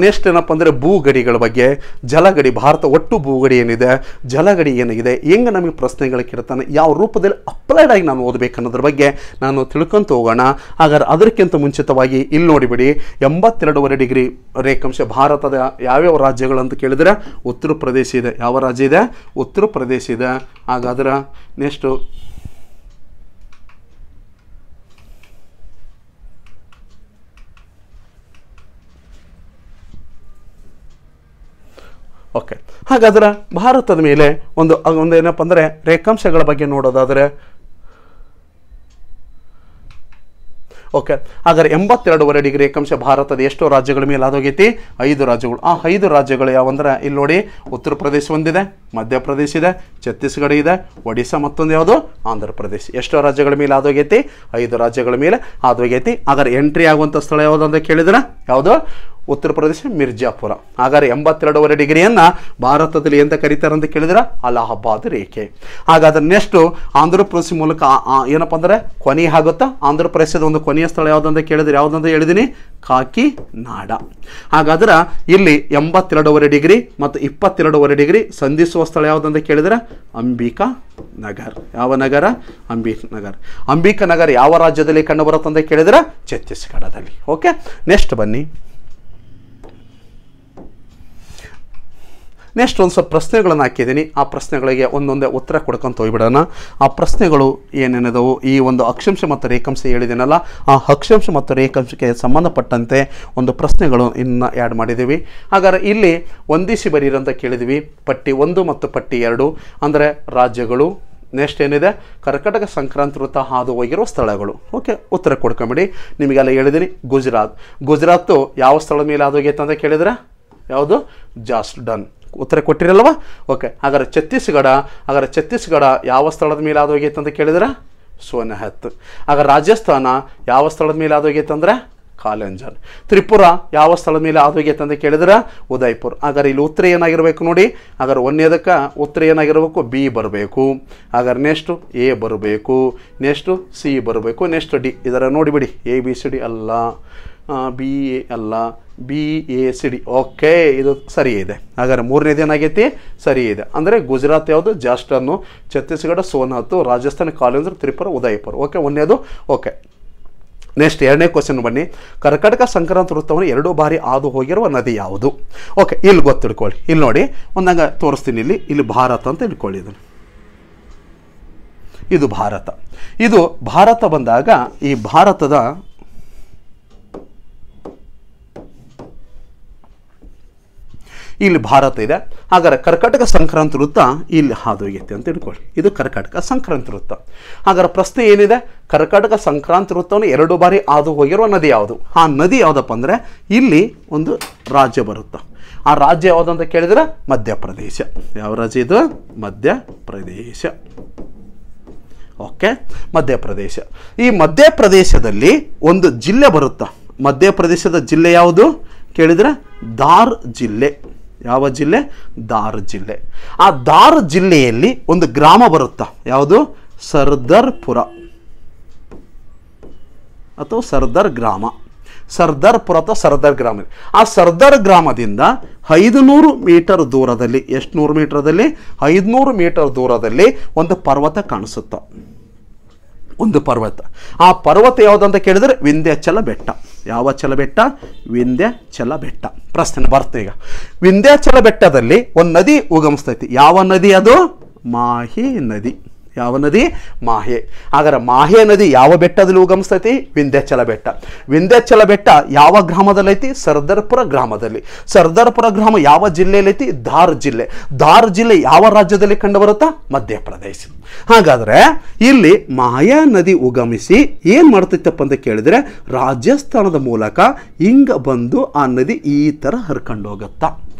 ನೆಕ್ಸ್ಟ್ ಏನಪ್ಪ ಅಂದರೆ ಭೂಗಡಿಗಳ ಬಗ್ಗೆ, ಜಲಗಡಿ, ಭಾರತ ಒಟ್ಟು ಭೂಗಡಿ ಏನಿದೆ, ಜಲಗಡಿ ಏನಿದೆ, ಹೆಂಗೆ ನಮಗೆ ಪ್ರಶ್ನೆಗಳು ಕೇಳ್ತಾನೆ, ಯಾವ ರೂಪದಲ್ಲಿ ಅಪ್ಲೈಡ್ ಆಗಿ ನಾನು ಓದಬೇಕು ಅನ್ನೋದ್ರ ಬಗ್ಗೆ ನಾನು ತಿಳ್ಕೊಂತ ಹೋಗೋಣ. ಹಾಗಾದ್ರೆ ಅದಕ್ಕಿಂತ ಮುಂಚಿತವಾಗಿ ಇಲ್ಲಿ ನೋಡಿಬಿಡಿ, 82.5 ಡಿಗ್ರಿ ರೇಖಾಂಶ ಭಾರತದ ಯಾವ್ಯಾವ ರಾಜ್ಯಗಳು ಅಂತ ಕೇಳಿದರೆ ಉತ್ತರ ಪ್ರದೇಶ ಇದೆ. ಯಾವ ರಾಜ್ಯ ಇದೆ? ಉತ್ತರ ಪ್ರದೇಶ ಇದೆ. ಹಾಗಾದ್ರೆ ನೆಕ್ಸ್ಟು ಓಕೆ, ಹಾಗಾದ್ರೆ ಭಾರತದ ಮೇಲೆ ಒಂದು ಏನಪ್ಪ ಅಂದರೆ ರೇಖಾಂಶಗಳ ಬಗ್ಗೆ ನೋಡೋದಾದರೆ ಓಕೆ, ಹಾಗಾದ್ರೆ 82.5 ಡಿಗ್ರಿ ರೇಖಾಂಶ ಭಾರತದ ಎಷ್ಟು ರಾಜ್ಯಗಳ ಮೇಲೆ ಆದೋಗೈತಿ? 5 ರಾಜ್ಯಗಳು. ಆ 5 ರಾಜ್ಯಗಳು ಯಾವಂದ್ರೆ ಇಲ್ಲಿ ನೋಡಿ, ಉತ್ತರ ಪ್ರದೇಶ ಒಂದಿದೆ, ಮಧ್ಯಪ್ರದೇಶ ಇದೆ, ಛತ್ತೀಸ್ಗಢ ಇದೆ, ಒಡಿಶಾ, ಮತ್ತೊಂದು ಯಾವುದು? ಆಂಧ್ರ ಪ್ರದೇಶ. ಎಷ್ಟು ರಾಜ್ಯಗಳ ಮೇಲೆ ಆದೋಗೈತಿ? 5 ರಾಜ್ಯಗಳ ಮೇಲೆ ಆದೋಗೈತಿ. ಹಾಗಾದ್ರೆ ಎಂಟ್ರಿ ಆಗುವಂಥ ಸ್ಥಳ ಯಾವುದು ಅಂತ ಕೇಳಿದ್ರೆ ಯಾವುದು? ಉತ್ತರ ಪ್ರದೇಶ, ಮಿರ್ಜಾಪುರ. ಹಾಗಾದ್ರೆ 82.5 ಡಿಗ್ರಿಯನ್ನು ಭಾರತದಲ್ಲಿ ಎಂತ ಕರೀತಾರೆ ಅಂತ ಕೇಳಿದ್ರೆ ಅಲಹಾಬಾದ್ ರೇಖೆ. ಹಾಗಾದ್ರೆ ನೆಕ್ಸ್ಟು ಆಂಧ್ರ ಪ್ರದೇಶ ಮೂಲಕ ಏನಪ್ಪ ಅಂದರೆ ಕೊನೆ ಆಗುತ್ತಾ? ಆಂಧ್ರ ಪ್ರದೇಶದ ಒಂದು ಕೊನೆಯ ಸ್ಥಳ ಯಾವುದಂತ ಕೇಳಿದ್ರೆ ಯಾವುದಂತ ಹೇಳಿದ್ದೀನಿ? ಕಾಕಿನಾಡ. ಹಾಗಾದ್ರೆ ಇಲ್ಲಿ 82.5 ಡಿಗ್ರಿ ಮತ್ತು 22.5 ಡಿಗ್ರಿ ಸಂಧಿಸುವ ಸ್ಥಳ ಯಾವುದಂತ ಕೇಳಿದ್ರೆ ಅಂಬಿಕಾ ನಗರ್. ಯಾವ ನಗರ? ಅಂಬಿಕಾ ನಗರ್. ಅಂಬಿಕಾ ನಗರ್ ಯಾವ ರಾಜ್ಯದಲ್ಲಿ ಕಂಡು ಬರುತ್ತಂತ ಕೇಳಿದ್ರೆ ಛತ್ತೀಸ್ಗಢದಲ್ಲಿ. ಓಕೆ, ನೆಕ್ಸ್ಟ್ ಬನ್ನಿ. ನೆಕ್ಸ್ಟ್ ಒಂದು ಸ್ವಲ್ಪ ಪ್ರಶ್ನೆಗಳನ್ನು ಹಾಕಿದ್ದೀನಿ. ಆ ಪ್ರಶ್ನೆಗಳಿಗೆ ಒಂದೊಂದೇ ಉತ್ತರ ಕೊಡ್ಕೊಂತ ಹೋಗ್ಬಿಡೋಣ. ಆ ಪ್ರಶ್ನೆಗಳು ಏನೇನಿದವು, ಈ ಒಂದು ಅಕ್ಷಾಂಶ ಮತ್ತು ರೇಖಾಂಶ ಹೇಳಿದ್ದೀನಲ್ಲ, ಆ ಅಕ್ಷಾಂಶ ಮತ್ತು ರೇಖಾಂಶಕ್ಕೆ ಸಂಬಂಧಪಟ್ಟಂತೆ ಒಂದು ಪ್ರಶ್ನೆಗಳು ಇನ್ನು ಆ್ಯಡ್ ಮಾಡಿದ್ದೀವಿ. ಹಾಗಾದ್ರೆ ಇಲ್ಲಿ ಹೊಂದಿಸಿ ಬರೀರಿ ಅಂತ ಕೇಳಿದ್ವಿ. ಪಟ್ಟಿ 1 ಮತ್ತು ಪಟ್ಟಿ 2 ಅಂದರೆ ರಾಜ್ಯಗಳು. ನೆಕ್ಸ್ಟ್ ಏನಿದೆ? ಕರ್ಕಟಕ ಸಂಕ್ರಾಂತಿ ವೃತ್ತ ಹಾದು ಹೋಗಿರೋ ಸ್ಥಳಗಳು. ಓಕೆ, ಉತ್ತರ ಕೊಡ್ಕೊಂಬಿಡಿ. ನಿಮಗೆಲ್ಲ ಹೇಳಿದ್ದೀನಿ. ಗುಜರಾತು ಯಾವ ಸ್ಥಳದ ಮೇಲೆ ಹಾದು ಹೋಗೈತೆ ಅಂತ ಕೇಳಿದ್ರೆ ಯಾವುದು? ಜಾರ್ಸ್ಟನ್. ಉತ್ತರ ಕೊಟ್ಟಿರಲ್ವ? ಓಕೆ, ಹಾಗಾದ್ರೆ ಛತ್ತೀಸ್ಗಢ ಯಾವ ಸ್ಥಳದ ಮೇಲೆ ಹಾದು ಹೋಗೈತೆ ಅಂತ ಕೇಳಿದ್ರೆ ಸೋನೆಹತ್. ಹಾಗಾದ್ರೆ ರಾಜಸ್ಥಾನ ಯಾವ ಸ್ಥಳದ ಮೇಲೆ ಹಾದು ಹೋಗೈತೆ ಅಂದರೆ ಕಾಲಂಜರ್. ತ್ರಿಪುರ ಯಾವ ಸ್ಥಳದ ಮೇಲೆ ಹಾದು ಹೋಗೈತೆ ಅಂತ ಕೇಳಿದ್ರೆ ಉದಯ್ಪುರ್. ಹಾಗಾದ್ರೆ ಇಲ್ಲಿ ಉತ್ತರ ಏನಾಗಿರಬೇಕು ನೋಡಿ. ಹಾಗಾದ್ರೆ ಒಂದೇದಕ್ಕೆ ಉತ್ತರ ಏನಾಗಿರಬೇಕು? ಬಿ ಬರಬೇಕು. ಹಾಗಾದ್ರೆ ನೆಕ್ಸ್ಟು ಎ ಬರಬೇಕು, ನೆಕ್ಸ್ಟು ಸಿ ಬರಬೇಕು, ನೆಕ್ಸ್ಟ್ ಡಿ. ಇದರ ನೋಡಿಬಿಡಿ, ಎ ಬಿ ಸಿ ಡಿ ಅಲ್ಲ, ಬಿ ಎ ಅಲ್ಲ, B A C D. Okay, ಇದು ಸರಿ ಇದೆ. ಹಾಗಾದ್ರೆ ಮೂರನೇದು ಏನಾಗೈತಿ? ಸರಿ ಇದೆ. ಅಂದರೆ ಗುಜರಾತ್ ಯಾವುದು? ಜಾರ್ಸ್ಟನ್ನು, ಛತ್ತೀಸ್ಗಢ ಸೋನಾತ್, ರಾಜಸ್ಥಾನ ಕಾಲಂಜರ್, ತ್ರಿಪುರ ಉದಯ್ಪುರ್. ಓಕೆ, ಒಂದೇದು. ಓಕೆ, ನೆಕ್ಸ್ಟ್ ಎರಡನೇ ಕ್ವಶನ್ ಬನ್ನಿ. ಕರ್ಕಟಕ ಸಂಕ್ರಾಂತಿ ವೃತ್ತವನ್ನು 2 ಬಾರಿ ಹಾದು ಹೋಗಿರುವ ನದಿ ಯಾವುದು? ಓಕೆ, ಇಲ್ಲಿ ಗೊತ್ತಿಡ್ಕೊಳ್ಳಿ. ಇಲ್ಲಿ ನೋಡಿ, ಒಂದಂಗ ತೋರಿಸ್ತೀನಿ. ಇಲ್ಲಿ ಭಾರತ ಅಂತ ಇಟ್ಕೊಳ್ಳಿ. ಇದು ಭಾರತ. ಇದು ಭಾರತ ಬಂದಾಗ ಈ ಭಾರತದ ಇಲ್ಲಿ ಭಾರತ ಇದೆ. ಹಾಗಾದ್ರೆ ಕರ್ಕಟಕ ಸಂಕ್ರಾಂತಿ ವೃತ್ತ ಇಲ್ಲಿ ಹಾದೋಗೈತೆ ಅಂತ ಇಟ್ಕೊಳ್ಳಿ. ಇದು ಕರ್ಕಟಕ ಸಂಕ್ರಾಂತಿ ವೃತ್ತ. ಹಾಗಾದ್ರೆ ಪ್ರಶ್ನೆ ಏನಿದೆ? ಕರ್ಕಟಕ ಸಂಕ್ರಾಂತಿ ವೃತ್ತವನ್ನು 2 ಬಾರಿ ಹಾದು ಹೋಗಿರುವ ನದಿ ಯಾವುದು? ಆ ನದಿ ಯಾವುದಪ್ಪ ಅಂದರೆ ಇಲ್ಲಿ ಒಂದು ರಾಜ್ಯ ಬರುತ್ತೆ. ಆ ರಾಜ್ಯ ಯಾವುದಂತ ಕೇಳಿದ್ರೆ ಮಧ್ಯಪ್ರದೇಶ. ಯಾವ ರಾಜ್ಯ ಇದು? ಮಧ್ಯಪ್ರದೇಶ. ಓಕೆ, ಮಧ್ಯಪ್ರದೇಶ. ಈ ಮಧ್ಯಪ್ರದೇಶದಲ್ಲಿ ಒಂದು ಜಿಲ್ಲೆ ಬರುತ್ತಾ. ಮಧ್ಯಪ್ರದೇಶದ ಜಿಲ್ಲೆ ಯಾವುದು ಕೇಳಿದ್ರೆ ಧಾರ್ ಜಿಲ್ಲೆ. ಯಾವ ಜಿಲ್ಲೆ? ಧಾರ್ ಜಿಲ್ಲೆ. ಆ ಧಾರ್ ಜಿಲ್ಲೆಯಲ್ಲಿ ಒಂದು ಗ್ರಾಮ ಬರುತ್ತಾ. ಯಾವುದು? ಸರ್ದಾರ್ಪುರ ಅಥವಾ ಸರ್ದಾರ್ ಗ್ರಾಮ. ಸರ್ದಾರ್ಪುರ ಅಥವಾ ಸರ್ದಾರ್ ಗ್ರಾಮ. ಆ ಸರ್ದಾರ್ ಗ್ರಾಮದಿಂದ 500 ಮೀಟರ್ ದೂರದಲ್ಲಿ, ಎಷ್ಟು 100 ಮೀಟರ್ದಲ್ಲಿ? 500 ಮೀಟರ್ ದೂರದಲ್ಲಿ ಒಂದು ಪರ್ವತ ಕಾಣಿಸುತ್ತ. ಒಂದು ಪರ್ವತ. ಆ ಪರ್ವತ ಯಾವುದಂತ ಕೇಳಿದ್ರೆ ವಿಂಧ್ಯಾಚಲ ಬೆಟ್ಟ. ಯಾವ ಚಲ ಬೆಟ್ಟ? ವಿಂಧ್ಯಾಚಲ ಬೆಟ್ಟ. ಪ್ರಶ್ನೆ ಬರ್ತದೆ ಈಗ. ವಿಂಧ್ಯಾಚಲ ಬೆಟ್ಟದಲ್ಲಿ ಒಂದು ನದಿ ಉಗಮಿಸ್ತೈತಿ. ಯಾವ ನದಿ ಅದು? ಮಾಹಿ ನದಿ. ಯಾವ ನದಿ? ಮಾಹೆ. ಹಾಗಾದ್ರೆ ಮಾಹೆ ನದಿ ಯಾವ ಬೆಟ್ಟದಲ್ಲಿ ಉಗಮಿಸ್ತೈತಿ? ವಿಂಧ್ಯಾಚಲ ಬೆಟ್ಟ. ವಿಂಧ್ಯಾಚಲ ಬೆಟ್ಟ ಯಾವ ಗ್ರಾಮದಲ್ಲಿ ಐತಿ? ಸರ್ದಾರ್ಪುರ ಗ್ರಾಮದಲ್ಲಿ. ಸರ್ದಾರ್ಪುರ ಗ್ರಾಮ ಯಾವ ಜಿಲ್ಲೆಯಲ್ಲಿ ಐತಿ? ಧಾರ್ ಜಿಲ್ಲೆ. ಧಾರ್ ಜಿಲ್ಲೆ ಯಾವ ರಾಜ್ಯದಲ್ಲಿ ಕಂಡು ಬರುತ್ತಾ? ಮಧ್ಯಪ್ರದೇಶ. ಹಾಗಾದ್ರೆ ಇಲ್ಲಿ ಮಾಯಾ ನದಿ ಉಗಮಿಸಿ ಏನ್ ಮಾಡ್ತೈತಪ್ಪ ಅಂತ ಕೇಳಿದ್ರೆ ರಾಜಸ್ಥಾನದ ಮೂಲಕ ಹಿಂಗ ಬಂದು ಆ ನದಿ ಈ ತರ ಹರ್ಕೊಂಡು ಹೋಗುತ್ತಾ.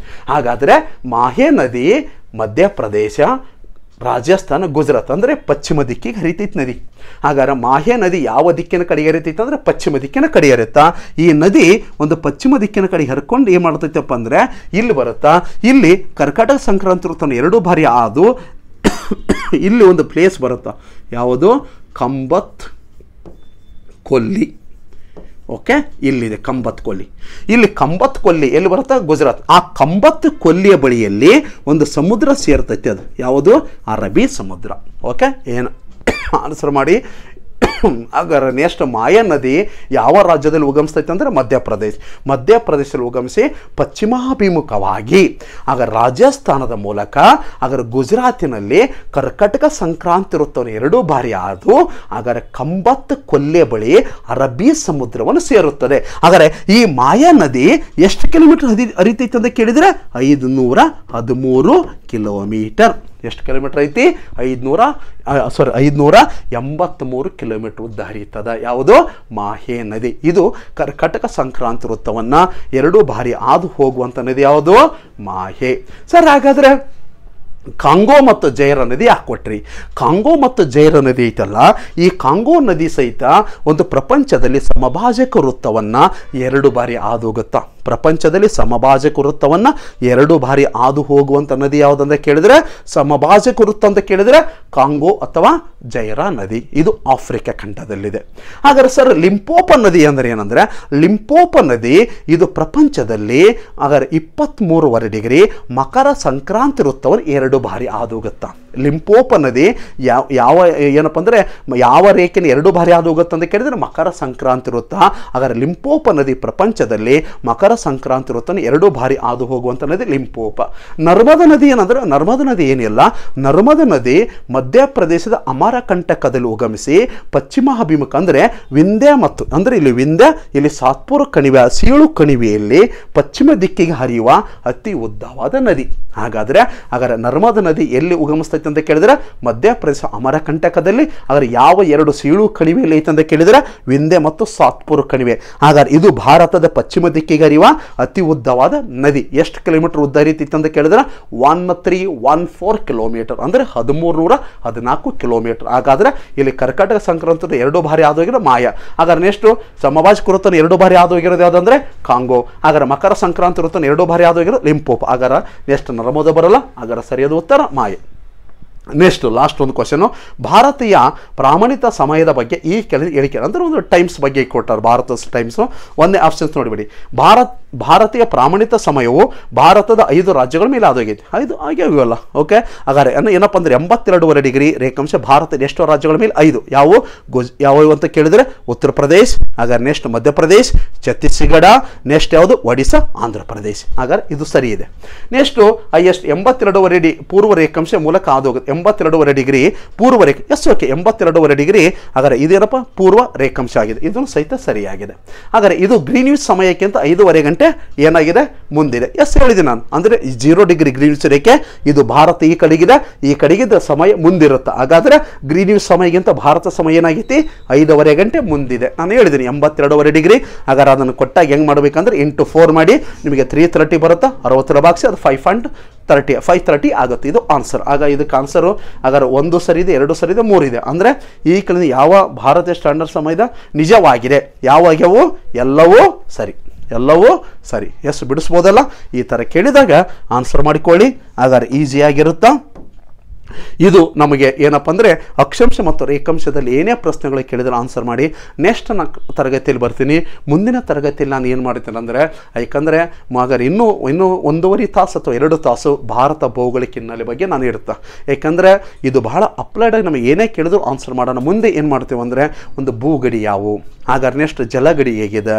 ಹಾಗಾದ್ರೆ ಮಾಹೆ ನದಿ ಮಧ್ಯಪ್ರದೇಶ, ರಾಜಸ್ಥಾನ, ಗುಜರಾತ್ ಅಂದರೆ ಪಶ್ಚಿಮ ದಿಕ್ಕಿಗೆ ಹರಿತೈತಿ ನದಿ. ಹಾಗಾದ್ರೆ ಮಾಹೆ ನದಿ ಯಾವ ದಿಕ್ಕಿನ ಕಡೆಗೆ ಹರಿತೈತೆ ಅಂದರೆ ಪಶ್ಚಿಮ ದಿಕ್ಕಿನ ಕಡೆ ಹರಿಯುತ್ತಾ. ಈ ನದಿ ಒಂದು ಪಶ್ಚಿಮ ದಿಕ್ಕಿನ ಕಡೆ ಹರ್ಕೊಂಡು ಏನು ಮಾಡ್ತೈತಪ್ಪ ಅಂದರೆ ಇಲ್ಲಿ ಬರುತ್ತಾ. ಇಲ್ಲಿ ಕರ್ಕಾಟಕ ಸಂಕ್ರಾಂತಿ ವೃತ್ತವನ್ನು 2 ಬಾರಿ ಆದು ಇಲ್ಲಿ ಒಂದು ಪ್ಲೇಸ್ ಬರುತ್ತಾ, ಯಾವುದು? ಕಂಬತ್ ಕೊಲ್ಲಿ. ಓಕೆ, ಇಲ್ಲಿದೆ ಕಂಬತ್ ಕೊಲ್ಲಿ. ಇಲ್ಲಿ ಕಂಬತ್ ಕೊಲ್ಲಿ ಎಲ್ಲಿ ಬರುತ್ತಾ? ಗುಜರಾತ್. ಆ ಕಂಬತ್ ಕೊಲ್ಲಿಯ ಬಳಿಯಲ್ಲಿ ಒಂದು ಸಮುದ್ರ ಸೇರ್ತೈತೆ, ಅದು ಯಾವುದು? ಅರಬ್ಬಿ ಸಮುದ್ರ. ಓಕೆ, ಏನು ಆನ್ಸರ್ ಮಾಡಿ. ಹಾಗಾದ್ರೆ ನೆಕ್ಸ್ಟ್ ಮಾಯಾ ನದಿ ಯಾವ ರಾಜ್ಯದಲ್ಲಿ ಉಗಮಿಸ್ತೈತೆ ಅಂದರೆ ಮಧ್ಯಪ್ರದೇಶ. ಮಧ್ಯಪ್ರದೇಶದಲ್ಲಿ ಉಗಮಿಸಿ ಪಶ್ಚಿಮಾಭಿಮುಖವಾಗಿ ಆಗ ರಾಜಸ್ಥಾನದ ಮೂಲಕ ಹಾಗಾದ್ರೆ ಗುಜರಾತಿನಲ್ಲಿ ಕರ್ಕಾಟಕ ಸಂಕ್ರಾಂತಿ ವೃತ್ತವನ್ನು 2 ಬಾರಿ ಆದು ಹಾಗಾದ್ರೆ ಕಂಬತ್ ಕೊಲ್ಲೆ ಬಳಿ ಅರಬ್ಬಿ ಸಮುದ್ರವನ್ನು ಸೇರುತ್ತದೆ. ಹಾಗಾದ್ರೆ ಈ ಮಾಯಾ ನದಿ ಎಷ್ಟು ಕಿಲೋಮೀಟರ್ ಹರಿತೈತೆ ಅಂತ ಕೇಳಿದರೆ 513 ಕಿಲೋಮೀಟರ್. ಎಷ್ಟು ಕಿಲೋಮೀಟರ್ ಐತಿ? 583 ಕಿಲೋಮೀಟರ್ ಉದ್ದ ಹರಿಯುತ್ತದೆ. ಯಾವುದು? ಮಾಹೆ ನದಿ. ಇದು ಕರ್ಕಾಟಕ ಸಂಕ್ರಾಂತಿ ವೃತ್ತವನ್ನು 2 ಬಾರಿ ಹಾದು ಹೋಗುವಂಥ ನದಿ ಯಾವುದು? ಮಾಹೆ. ಸರ್, ಹಾಗಾದರೆ ಕಾಂಗೋ ಮತ್ತು ಜೈರ ನದಿ ಯಾಕೆ ಕೊಟ್ರಿ? ಕಾಂಗೋ ಮತ್ತು ಜೈರ ನದಿ ಐತಲ್ಲ, ಈ ಕಾಂಗೋ ನದಿ ಸಹಿತ ಒಂದು ಪ್ರಪಂಚದಲ್ಲಿ ಸಮಭಾಜಕ ವೃತ್ತವನ್ನು 2 ಬಾರಿ ಹಾದು ಹೋಗುತ್ತಾ. ಪ್ರಪಂಚದಲ್ಲಿ ಸಮಭಾಜಕ ವೃತ್ತವನ್ನು 2 ಬಾರಿ ಹಾದು ಹೋಗುವಂಥ ನದಿ ಯಾವುದಂತ ಕೇಳಿದರೆ ಸಮಭಾಜಕ ವೃತ್ತ ಅಂತ ಕೇಳಿದರೆ ಕಾಂಗೋ ಅಥವಾ ಜೈರ ನದಿ. ಇದು ಆಫ್ರಿಕಾ ಖಂಡದಲ್ಲಿದೆ. ಹಾಗಾದ್ರೆ ಸರ್, ಲಿಂಪೋಪ ನದಿ ಅಂದರೆ ಏನಂದರೆ ಲಿಂಪೋಪ ನದಿ ಇದು ಪ್ರಪಂಚದಲ್ಲಿ ಹಾಗಾದ್ರೆ 23 ಡಿಗ್ರಿ ಮಕರ ಸಂಕ್ರಾಂತಿ ವೃತ್ತವನ್ನು 2 ಬಾರಿ ಹಾದು ಹೋಗುತ್ತಾ. ಲಿಂಪೋಪ ನದಿ ಯಾವ ಏನಪ್ಪ ಅಂದರೆ ಯಾವ ರೇಖೆನ 2 ಬಾರಿ ಹಾದು ಹೋಗುತ್ತೆ ಅಂತ ಕೇಳಿದರೆ ಮಕರ ಸಂಕ್ರಾಂತಿ ವೃತ್ತ. ಹಾಗಾದ್ರೆ ಲಿಂಪೋಪ ನದಿ ಪ್ರಪಂಚದಲ್ಲಿ ಮಕರ ಸಂಕ್ರಾಂತಿ ವೃತ್ತವನ್ನು 2 ಬಾರಿ ಹಾದು ಹೋಗುವಂಥ ನದಿ ಲಿಂಪೋಪ. ನರ್ಮದಾ ನದಿ ಏನಂದ್ರೆ ನರ್ಮದಾ ನದಿ ಏನಿಲ್ಲ, ನರ್ಮದಾ ನದಿ ಮಧ್ಯಪ್ರದೇಶದ ಅಮರಕಂಟಕದಲ್ಲಿ ಉಗಮಿಸಿ ಪಶ್ಚಿಮಾಭಿಮುಖ ಅಂದರೆ ವಿಂಧ್ಯ ಮತ್ತು ಅಂದರೆ ಇಲ್ಲಿ ವಿಂಧ್ಯ, ಇಲ್ಲಿ ಸಾತ್ಪುರ ಕಣಿವೆ, ಸೀಳು ಕಣಿವೆಯಲ್ಲಿ ಪಶ್ಚಿಮ ದಿಕ್ಕಿಗೆ ಹರಿಯುವ ಅತಿ ಉದ್ದವಾದ ನದಿ. ಹಾಗಾದ್ರೆ ನರ್ಮದಾ ನದಿ ಎಲ್ಲಿ ಉಗಮಿಸ್ತೈತೆ ಅಂತ ಕೇಳಿದರೆ ಮಧ್ಯಪ್ರದೇಶ ಅಮರಕಂಟಕದಲ್ಲಿ. ಹಾಗಾದ್ರೆ ಯಾವ 2 ಸೀಳು ಕಣಿವೆಯಲ್ಲಿ ಐತೆ ಅಂತ ಕೇಳಿದರೆ ವಿಂಧ್ಯ ಮತ್ತು ಸಾತ್ಪುರ ಕಣಿವೆ. ಹಾಗಾದ್ರೆ ಇದು ಭಾರತದ ಪಶ್ಚಿಮ ದಿಕ್ಕಿಗೆ ಹರಿಯುವ ಅತಿ ಉದ್ದವಾದ ನದಿ. ಎಷ್ಟು ಕಿಲೋಮೀಟರ್ ಉದ್ದ ಹರಿತಿತ್ತು ಅಂತ ಕೇಳಿದ್ರೆ 1314 ಕಿಲೋಮೀಟರ್ ಅಂದರೆ 1314 ಕಿಲೋಮೀಟರ್. ಹಾಗಾದ್ರೆ ಇಲ್ಲಿ ಕರ್ಕಾಟಕ ಸಂಕ್ರಾಂತಿ 2 ಬಾರಿ ಹಾದು ಹೋಗಿರೋ ಮಾಯಾ. ಹಾಗಾದ್ರೆ ನೆಕ್ಸ್ಟ್ ಸಮಭಾಜಕ ವೃತ್ತವನ್ನು 2 ಬಾರಿ ಹಾದು ಹೋಗಿರೋದು ಯಾವುದಂದ್ರೆ ಕಾಂಗೋ. ಹಾಗಾದ್ರೆ ಮಕರ ಸಂಕ್ರಾಂತಿ ವೃತ್ತವನ್ನು 2 ಬಾರಿ ಹಾದು ಹೋಗಿರೋ ಲಿಂಪೋಪ. ಹಾಗಾದ್ರೆ ನೆಕ್ಸ್ಟ್ ನರ್ಮದಾ ಬರಲ್ಲ. ಹಾಗಾದ್ರೆ ಸರಿಯಾದ ಉತ್ತರ ಮಾಯಾ. ನೆಕ್ಸ್ಟ್ ಲಾಸ್ಟ್ ಒಂದು ಕ್ವಶನು, ಭಾರತೀಯ ಪ್ರಾಮಾಣಿತ ಸಮಯದ ಬಗ್ಗೆ ಈ ಹೇಳಿಕೆ ಅಂದರೆ ಒಂದು ಟೈಮ್ಸ್ ಬಗ್ಗೆ ಕೊಟ್ಟಾರೆ, ಭಾರತ ಟೈಮ್ಸು. ಒಂದೇ ಆಪ್ಷನ್ಸ್ ನೋಡಿಬಿಡಿ. ಭಾರತೀಯ ಪ್ರಾಮಾಣಿತ ಸಮಯವು ಭಾರತದ 5 ರಾಜ್ಯಗಳ ಮೇಲೆ ಆದೋಗೈತೆ. 5 ಆಗ್ಯಾವಲ್ಲ. ಓಕೆ, ಹಾಗಾದ್ರೆ ಏನಪ್ಪ ಅಂದರೆ 82 ಡಿಗ್ರಿ ರೇಖಾಂಶ ಭಾರತದ ಎಷ್ಟು ರಾಜ್ಯಗಳ ಮೇಲೆ? 5. ಯಾವುವು ಅಂತ ಕೇಳಿದರೆ ಉತ್ತರ ಪ್ರದೇಶ್, ಹಾಗಾದ್ರೆ ನೆಕ್ಸ್ಟ್ ಮಧ್ಯಪ್ರದೇಶ್, ಛತ್ತೀಸ್ಗಢ, ನೆಕ್ಸ್ಟ್ ಯಾವುದು? ಒಡಿಶಾ, ಆಂಧ್ರ ಪ್ರದೇಶ್. ಹಾಗಾದ್ರೆ ಇದು ಸರಿ ಇದೆ. ನೆಕ್ಸ್ಟು ಹೈಯೆಸ್ಟ್ 82 ಪೂರ್ವ ರೇಖಾಂಶ ಮೂಲಕ ಆದೋಗುತ್ತೆ. 82 ಡಿಗ್ರಿ ಪೂರ್ವ ರೇಖೆ. Yes, okay, 82 degree. ಹಾಗಾದ್ರೆ ಇದೇನಪ್ಪ? ಪೂರ್ವ ರೇಖಾಂಶ ಆಗಿದೆ. ಇದನ್ನು ಸಹಿತ ಸರಿಯಾಗಿದೆ. ಹಾಗಾದ್ರೆ ಇದು ಗ್ರೀನ್ವಿಚ್ ಸಮಯಕ್ಕಿಂತ 5.5 ಗಂಟೆ ಏನಾಗಿದೆ? ಮುಂದಿದೆ. ಎಸ್, ಹೇಳಿದೆ ನಾನು. ಅಂದರೆ 0 ಡಿಗ್ರಿ ಗ್ರೀನ್ವಿಚ್ ರೇಖೆ. ಇದು ಭಾರತ ಈ ಕಡೆಗಿದೆ, ಈ ಕಡೆಗಿದ್ದ ಸಮಯ ಮುಂದಿರುತ್ತೆ. ಹಾಗಾದ್ರೆ ಗ್ರೀನ್ವಿಚ್ ಸಮಯಕ್ಕಿಂತ ಭಾರತ ಸಮಯ ಏನಾಗೈತಿ? 5.5 ಗಂಟೆ ಮುಂದಿದೆ. ನಾನು ಹೇಳಿದ್ದೀನಿ 82 ಡಿಗ್ರಿ. ಹಾಗಾದ್ರೆ ಅದನ್ನು ಕೊಟ್ಟಾಗ ಹೆಂಗೆ ಮಾಡಬೇಕಂದ್ರೆ ಇಂಟು 4 ಮಾಡಿ ನಿಮಗೆ 330 ಬರುತ್ತಾ. 60 ಭಾಗಿಸಿ ಅದು 530 ಆಗುತ್ತೆ. ಇದು ಆನ್ಸರ್. ಆಗ ಇದಕ್ಕೆ ಆನ್ಸರು ಹಾಗಾದ್ರೆ 1 ಸರಿ ಇದೆ, 2 ಸರಿ ಇದೆ, 3 ಇದೆ. ಅಂದರೆ ಈ ಕಡೆ ಯಾವ ಭಾರತೀಯ ಸ್ಟ್ಯಾಂಡರ್ಡ್ ಸಮಯದ ನಿಜವಾಗಿದೆ. ಯಾವಾಗ್ಯಾವು? ಎಲ್ಲವೂ ಸರಿ, ಎಲ್ಲವೂ ಸರಿ. ಎಸ್, ಬಿಡಿಸ್ಬೋದಲ್ಲ. ಈ ಥರ ಕೇಳಿದಾಗ ಆನ್ಸರ್ ಮಾಡಿಕೊಳ್ಳಿ. ಹಾಗಾದ್ರೆ ಈಸಿಯಾಗಿರುತ್ತಾ. ಇದು ನಮಗೆ ಏನಪ್ಪ ಅಂದರೆ ಅಕ್ಷಾಂಶ ಮತ್ತು ರೇಖಾಂಶದಲ್ಲಿ ಏನೇ ಪ್ರಶ್ನೆಗಳು ಕೇಳಿದ್ರೆ ಆನ್ಸರ್ ಮಾಡಿ. ನೆಕ್ಸ್ಟ್ ನಾನು ತರಗತಿಯಲ್ಲಿ ಬರ್ತೀನಿ. ಮುಂದಿನ ತರಗತಿಯಲ್ಲಿ ನಾನು ಏನು ಮಾಡ್ತೀನಿ ಅಂದರೆ, ಯಾಕಂದರೆ ಹಾಗಾದ್ರೆ ಇನ್ನೂ 1.5 ತಾಸು ಅಥವಾ 2 ತಾಸು ಭಾರತ ಭೌಗೋಳಿಕ ಹಿನ್ನೆಲೆ ಬಗ್ಗೆ ನಾನು ಇಡುತ್ತಾ. ಯಾಕಂದರೆ ಇದು ಬಹಳ ಅಪ್ಲೈಡಾಗಿ ನಮಗೆ ಏನೇ ಕೇಳಿದ್ರು ಆನ್ಸರ್ ಮಾಡೋಣ. ಮುಂದೆ ಏನು ಮಾಡ್ತೀವಿ ಅಂದರೆ ಒಂದು ಭೂಗಡಿ ಯಾವುವು, ಹಾಗಾದ್ರೆ ನೆಕ್ಸ್ಟ್ ಜಲಗಡಿ ಹೇಗಿದೆ,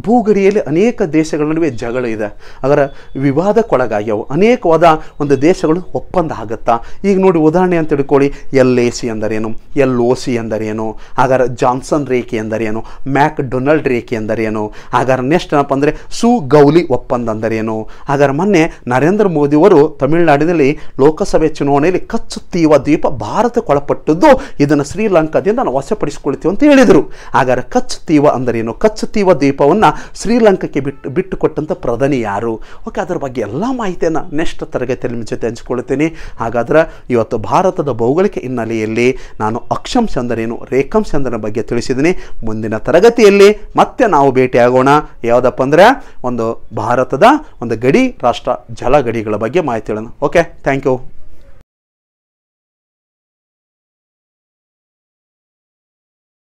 ಭೂಗಡಿಯಲ್ಲಿ ಅನೇಕ ದೇಶಗಳ ನಡುವೆ ಜಗಳ ಇದೆ, ಅದರ ವಿವಾದಕ್ಕೊಳಗಾಗ್ಯಾವು, ಅನೇಕವಾದ ಒಂದು ದೇಶಗಳು ಒಪ್ಪಂದ ಆಗುತ್ತಾ. ಈಗ ನೋಡಿ ಉದಾಹರಣೆ ಅಂತ ತಿಳ್ಕೊಳ್ಳಿ, LAC ಎಂದರೇನು, LOC ಎಂದರೇನು, ಹಾಗಾದ್ರೆ ಜಾನ್ಸನ್ ರೇಖೆ ಎಂದರೇನು, ಮ್ಯಾಕ್ಡೊನಾಲ್ಡ್ ರೇಖೆ ಎಂದರೇನು, ಹಾಗಾದ್ರೆ ನೆಕ್ಸ್ಟ್ ಏನಪ್ಪ ಅಂದರೆ ಸುಗೌಲಿ ಒಪ್ಪಂದ ಅಂದರೇನು. ಹಾಗಾದ್ರೆ ಮೊನ್ನೆ ನರೇಂದ್ರ ಮೋದಿಯವರು ತಮಿಳುನಾಡಿನಲ್ಲಿ ಲೋಕಸಭೆ ಚುನಾವಣೆಯಲ್ಲಿ ಕಚ್ಚುತ್ತೀವ ದ್ವೀಪ ಭಾರತಕ್ಕೆ ಒಳಪಟ್ಟದ್ದು, ಇದನ್ನು ಶ್ರೀಲಂಕಾದಿಂದ ನಾವು ವಶಪಡಿಸಿಕೊಳ್ತೀವಿ ಅಂತ ಹೇಳಿದರು. ಹಾಗಾದ್ರೆ ಕಚ್ಚುತ್ತೀವ ಅಂದರೇನು, ಕಚ್ಚುತ್ತೀವ ದ್ವೀಪವನ್ನು ಶ್ರೀಲಂಕಾಕ್ಕೆ ಬಿಟ್ಟು ಕೊಟ್ಟಂಥ ಪ್ರಧಾನಿ ಯಾರು? ಓಕೆ, ಅದರ ಬಗ್ಗೆ ಎಲ್ಲ ಮಾಹಿತಿಯನ್ನು ನೆಕ್ಸ್ಟ್ ತರಗತಿಯಲ್ಲಿ ನಿಮ್ಮ ಜೊತೆ ಹಂಚಿಕೊಳ್ತೀನಿ. ಹಾಗಾದ್ರೆ ಇವತ್ತು ಭಾರತದ ಭೌಗೋಳಿಕ ಹಿನ್ನೆಲೆಯಲ್ಲಿ ನಾನು ಅಕ್ಷಾಂಶ ಅಂದರೇನು, ರೇಖಾಂಶ ಅಂದರ ಬಗ್ಗೆ ತಿಳಿಸಿದ್ದೀನಿ. ಮುಂದಿನ ತರಗತಿಯಲ್ಲಿ ಮತ್ತೆ ನಾವು ಭೇಟಿಯಾಗೋಣ. ಯಾವುದಪ್ಪ ಅಂದರೆ ಒಂದು ಭಾರತದ ಒಂದು ಗಡಿ ರಾಷ್ಟ್ರ ಜಲಗಡಿಗಳ ಬಗ್ಗೆ ಮಾಹಿತಿ ಹೇಳೋಣ. Okay, thank you.